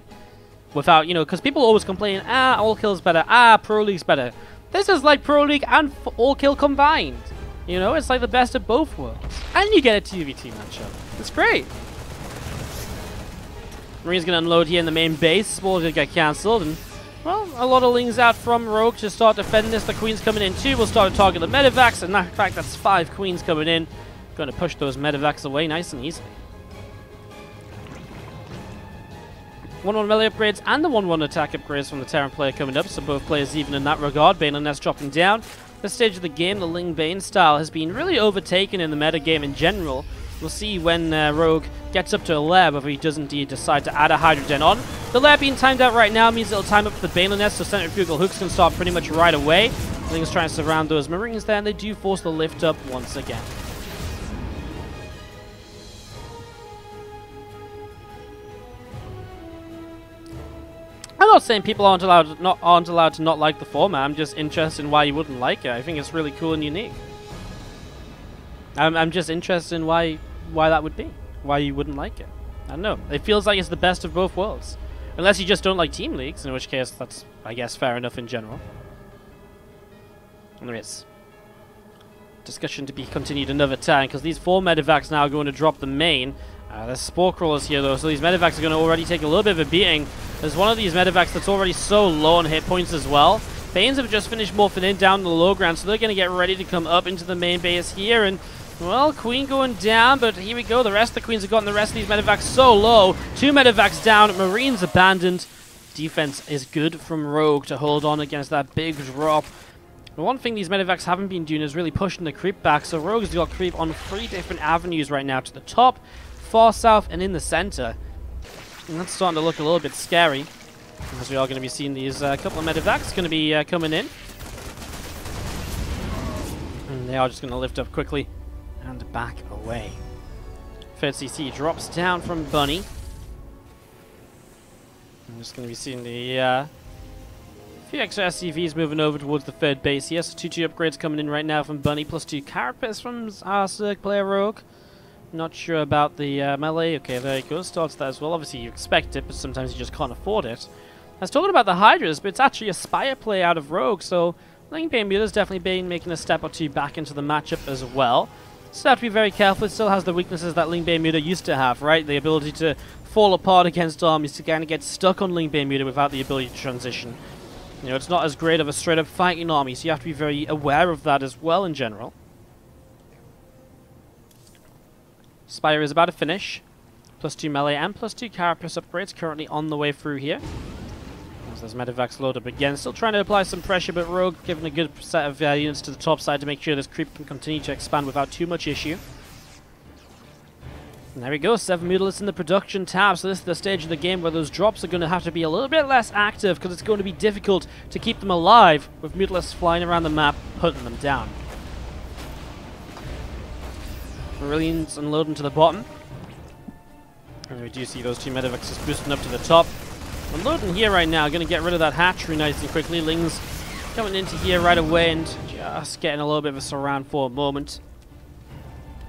Without, you know, because people always complain, all kill's better, Pro League's better. This is like Pro League and all kill combined. You know, it's like the best of both worlds. And you get a 2v2 matchup. It's great. Marine's going to unload here in the main base. Spores did get cancelled. And, well, a lot of Lings out from Rogue to start defending this. The Queen's coming in too. We'll start to target the Medivacs. And in fact, that's 5 Queens coming in. Going to push those Medivacs away nice and easily. 1-1 melee upgrades and the 1-1 attack upgrades from the Terran player coming up. So both players even in that regard. Bane and Ness dropping down. This stage of the game, the Ling Bane style has been really overtaken in the meta game in general. We'll see when Rogue gets up to a lair whether he does indeed decide to add a Hydrogen on. The lair being timed out right now means it'll time up for the Bane Nest, so Centrifugal Hooks can start pretty much right away. Ling's trying to surround those Marines there, and they do force the lift up once again. I'm not saying people aren't allowed to not like the format. I'm just interested in why you wouldn't like it. I think it's really cool and unique. I'm just interested in why that would be. Why you wouldn't like it. I don't know. It feels like it's the best of both worlds. Unless you just don't like team leagues, in which case that's, I guess, fair enough in general. And there is discussion to be continued another time, because these 4 Medivacs now are going to drop the main. There's Spore Crawlers here though, so these Medivacs are going to already take a little bit of a beating. There's one of these Medivacs that's already so low on hit points as well. Banes have just finished morphing in down the low ground, so they're going to get ready to come up into the main base here. And, well, Queen going down, but here we go. The rest of the Queens have gotten the rest of these Medivacs so low. 2 Medivacs down, Marines abandoned. Defense is good from Rogue to hold on against that big drop. The one thing these Medivacs haven't been doing is really pushing the creep back, so Rogue's got creep on 3 different avenues right now, to the top, far south, and in the center. And that's starting to look a little bit scary, as we are going to be seeing these couple of Medivacs going to be coming in. And they are just going to lift up quickly and back away. Third CC drops down from Bunny. I'm just going to be seeing the few extra SCVs moving over towards the third base here. So 2-2 upgrades coming in right now from Bunny, plus 2 Carapace from our Cirque player Rogue. Not sure about the melee. Okay, there you go. Starts that as well. Obviously, you expect it, but sometimes you just can't afford it. I was talking about the Hydras, but it's actually a Spire play out of Rogue, so Ling Bane Muta's definitely been making a step or 2 back into the matchup as well. Still have to be very careful. It still has the weaknesses that Ling Bane Muta used to have, right? The ability to fall apart against armies, to kind of get stuck on Ling Bane Muta without the ability to transition. You know, it's not as great of a straight-up fighting army, so you have to be very aware of that as well in general. Spire is about to finish. Plus 2 melee and plus 2 Carapace upgrades currently on the way through here. As those Medivacs load up again. Still trying to apply some pressure, but Rogue giving a good set of units to the top side to make sure this creep can continue to expand without too much issue. And there we go, 7 Mutalisks in the production tab. So this is the stage of the game where those drops are going to have to be a little bit less active, because it's going to be difficult to keep them alive with Mutalisks flying around the map, putting them down. Marines unloading to the bottom. And we do see those 2 Medivacs just boosting up to the top. Unloading here right now, going to get rid of that hatchery nice and quickly. Lings coming into here right away and just getting a little bit of a surround for a moment.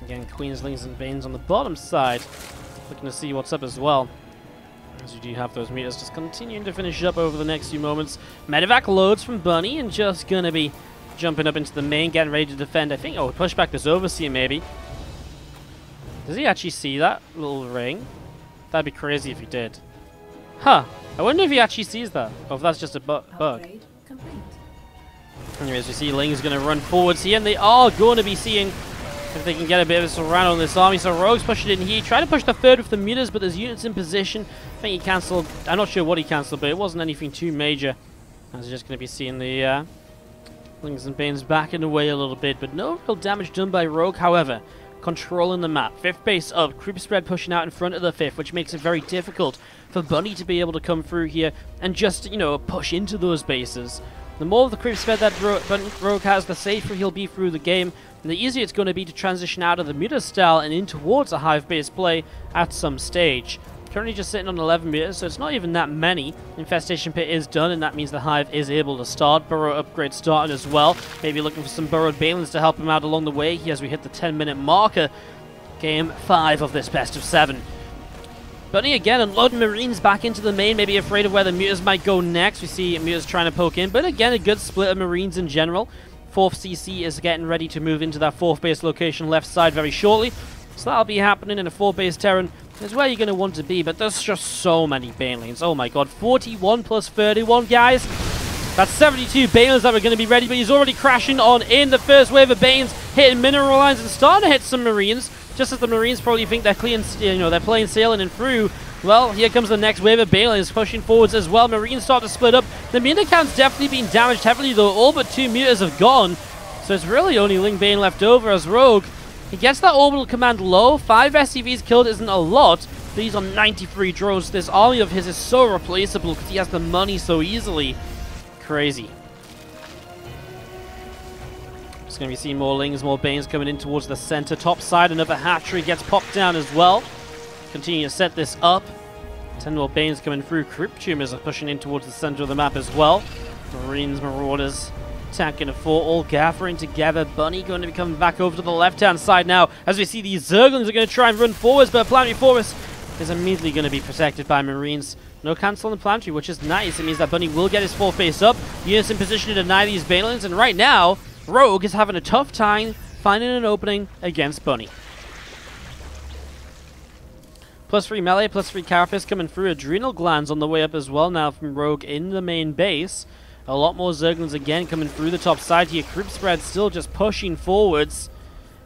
Again, Queens, Lings, and Banes on the bottom side. Looking to see what's up as well. As you do have those meters just continuing to finish up over the next few moments. Medevac loads from Bunny and just going to be jumping up into the main, getting ready to defend. I think, oh, push back this Overseer maybe. Does he actually see that little ring? That'd be crazy if he did. Huh. I wonder if he actually sees that, or if that's just a bug. Anyways, we see Ling's going to run forwards here, and they are going to be seeing if they can get a bit of a surround on this army. So Rogue's pushing in here. He tried to push the third with the meters, but there's units in position. I think he cancelled. I'm not sure what he cancelled, but it wasn't anything too major. I was just going to be seeing the Lings and Banes backing away a little bit, but no real damage done by Rogue. However, controlling the map. 5th base up. Creep spread pushing out in front of the 5th, which makes it very difficult for Bunny to be able to come through here and just, you know, push into those bases. The more of the creep spread that Rogue has, the safer he'll be through the game, and the easier it's going to be to transition out of the meter style and in towards a hive base play at some stage. Currently just sitting on 11 meters, so it's not even that many. Infestation pit is done, and that means the hive is able to start. Burrow upgrade started as well. Maybe looking for some burrowed Balins to help him out along the way as we hit the 10-minute marker. Game 5 of this best of 7. Bunny again unloading Marines back into the main, maybe afraid of where the Mutas might go next. We see Mutas trying to poke in, but again, a good split of Marines in general. 4th CC is getting ready to move into that 4th base location left side very shortly. So that'll be happening in a 4 base Terran. Is where you're going to want to be, but there's just so many Banelings. Oh my god, 41 plus 31, guys. That's 72 Banelings that are going to be ready, but he's already crashing on in. The first wave of Banes hitting mineral lines and starting to hit some Marines. Just as the Marines probably think they're clean, you know, they're plain sailing and through. Well, here comes the next wave of Banelings pushing forwards as well. Marines start to split up. The meter count's definitely been damaged heavily, though. All but 2 meters have gone. So it's really only Ling Bane left over as Rogue. He gets that orbital command low. 5 SCVs killed isn't a lot. These are 93 drones. This army of his is so replaceable because he has the money so easily. Crazy. Just going to be seeing more Lings, more Banes coming in towards the center. Top side, another hatchery gets popped down as well. Continue to set this up. 10 more Banes coming through. Crypt Tumors are pushing in towards the center of the map as well. Marines, Marauders, attacking a 4, all gathering together. Bunny going to be coming back over to the left-hand side now as we see these Zerglings are going to try and run forwards, but Planetary Forest is immediately going to be protected by Marines. No cancel on the Planetary, which is nice. It means that Bunny will get his 4th base up. Units in position to deny these Banelings, and right now, Rogue is having a tough time finding an opening against Bunny. +3 melee, +3 carapace coming through. Adrenal glands on the way up as well now from Rogue in the main base. A lot more Zerglings again coming through the top side here. Creep spread still just pushing forwards.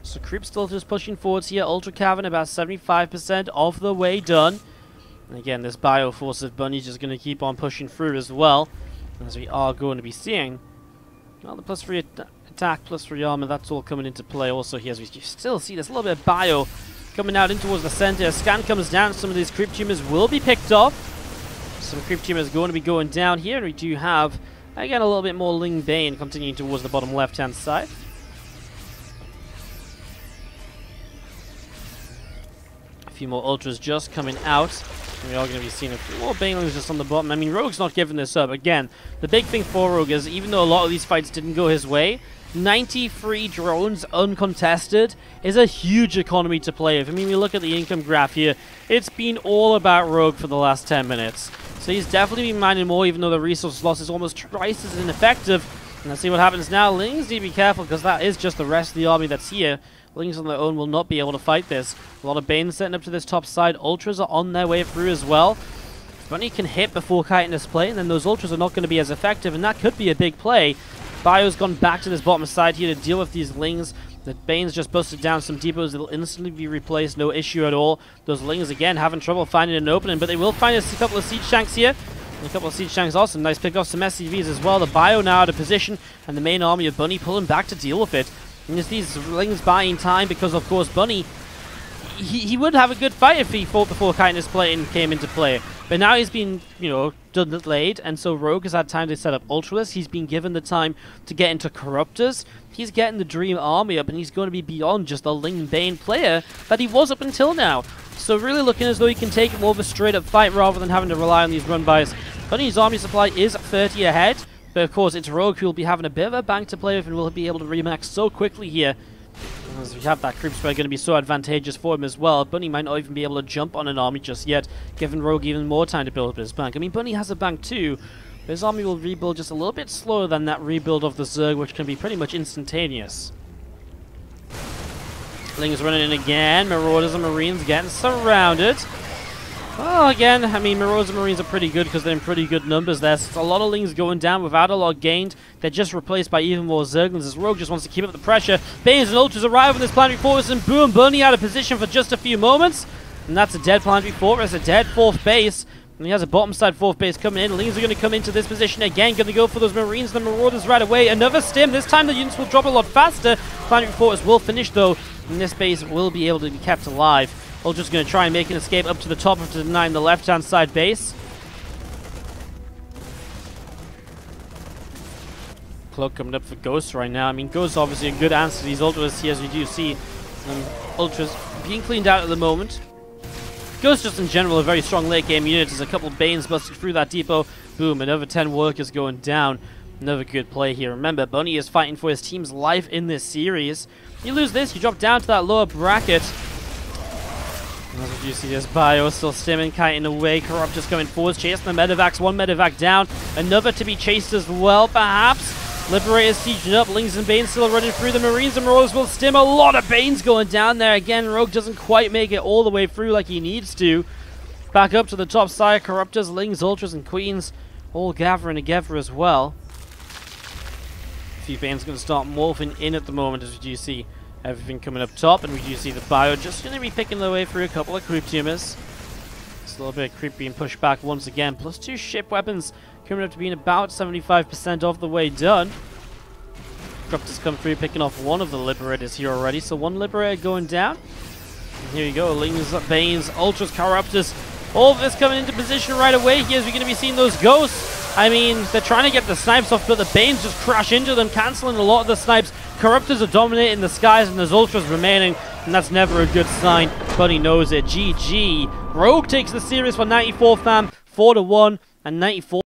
So Creep still just pushing forwards here. Ultra Cavern about 75% of the way done. And again, this Bioforce of Bunny's just going to keep on pushing through as well. As we are going to be seeing. Well, the +3 attack, +3 armor, that's all coming into play also here. As we still see this little bit of Bio coming out in towards the center. As scan comes down, some of these Creep Tumors will be picked off. Some Creep Tumors going to be going down here. And we do have, again, a little bit more Ling Bane continuing towards the bottom left-hand side. A few more Ultras just coming out. And we are going to be seeing a few more Banelings just on the bottom. I mean, Rogue's not giving this up. Again, the big thing for Rogue is, even though a lot of these fights didn't go his way, 93 drones uncontested is a huge economy to play with. I mean, we look at the income graph here. It's been all about Rogue for the last 10 minutes. So he's definitely been mining more, even though the resource loss is almost twice as ineffective. And let's see what happens now. Lings need to be careful, because that is just the rest of the army that's here. Lings on their own will not be able to fight this. A lot of Banes setting up to this top side. Ultras are on their way through as well. Bunny can hit before kiting this play, and then those Ultras are not going to be as effective, and that could be a big play. Bio's gone back to this bottom side here to deal with these Lings. The Banes just busted down some depots. They'll instantly be replaced, no issue at all. Those Lings, again, having trouble finding an opening, but they will find a couple of Siege Tanks here. And a couple of Siege Tanks also. Nice pick off some SCVs as well. The Bio now out of position, and the main army of Bunny pulling back to deal with it. And it's these Lings buying time because, of course, Bunny, he would have a good fight if he fought before Kindness play and came into play. But now he's been, you know, delayed, and so Rogue has had time to set up Ultralists. He's been given the time to get into Corruptors. He's getting the Dream Army up, and he's going to be beyond just a Ling Bane player that he was up until now. So really looking as though he can take more of a straight-up fight rather than having to rely on these run-bys. Bunny's army supply is 30 ahead. But of course, it's Rogue who will be having a bit of a bank to play with and will be able to remax so quickly here. As we have that creep spread going to be so advantageous for him as well. Bunny might not even be able to jump on an army just yet, giving Rogue even more time to build up his bank. I mean, Bunny has a bank too, but his army will rebuild just a little bit slower than that rebuild of the Zerg, which can be pretty much instantaneous. Ling's running in again. Marauders and Marines getting surrounded. Well, again, I mean, Marauders and Marines are pretty good because they're in pretty good numbers there. So it's a lot of Lings going down without a lot gained. They're just replaced by even more Zerglings as Rogue just wants to keep up the pressure. Banes and Ultras arrive on this planetary fortress, and boom, Bunny out of position for just a few moments. And that's a dead planetary fortress, a dead 4th base. And he has a bottom side 4th base coming in. Lings are going to come into this position again, going to go for those Marines and the Marauders right away. Another stim. This time the units will drop a lot faster. Planetary fortress will finish though, and this base will be able to be kept alive. Ultra's going to try and make an escape up to the top after denying the left-hand side base. Cloak coming up for Ghost right now. I mean, Ghost obviously a good answer to these Ultras here, as we do see. Ultras being cleaned out at the moment. Ghost just in general a very strong late game unit. There's a couple of Banes busted through that depot. Boom, another 10 workers going down. Another good play here. Remember, Bunny is fighting for his team's life in this series. You lose this, you drop down to that lower bracket. As you see this bio still stimming, kiting away. Corrupt just coming forwards, chasing the medevacs. One medevac down, another to be chased as well, perhaps. Liberators sieging up, Lings and Banes still running through. The Marines and Marauders will stim. A lot of Banes going down there. Again, Rogue doesn't quite make it all the way through like he needs to. Back up to the top side, Corruptors, Lings, Ultras, and Queens all gathering together as well. A few Banes going to start morphing in at the moment, as we do see everything coming up top, and we do see the bio just going to be picking their way through a couple of creep tumors. Just a little bit of creep being pushed back once again. Plus 2 ship weapons coming up to being about 75% of the way done. Corruptors come through, picking off one of the Liberators here already. So one Liberator going down. And here you go, Lings, Banes, Ultras, Corruptors. All of this coming into position right away here as we're going to be seeing those Ghosts. I mean, they're trying to get the snipes off, but the Banes just crash into them, cancelling a lot of the snipes. Corruptors are dominating the skies, and there's Ultras remaining, and that's never a good sign. Buddy knows it. GG. Rogue takes the series for 94 fam, 4-1, and 94.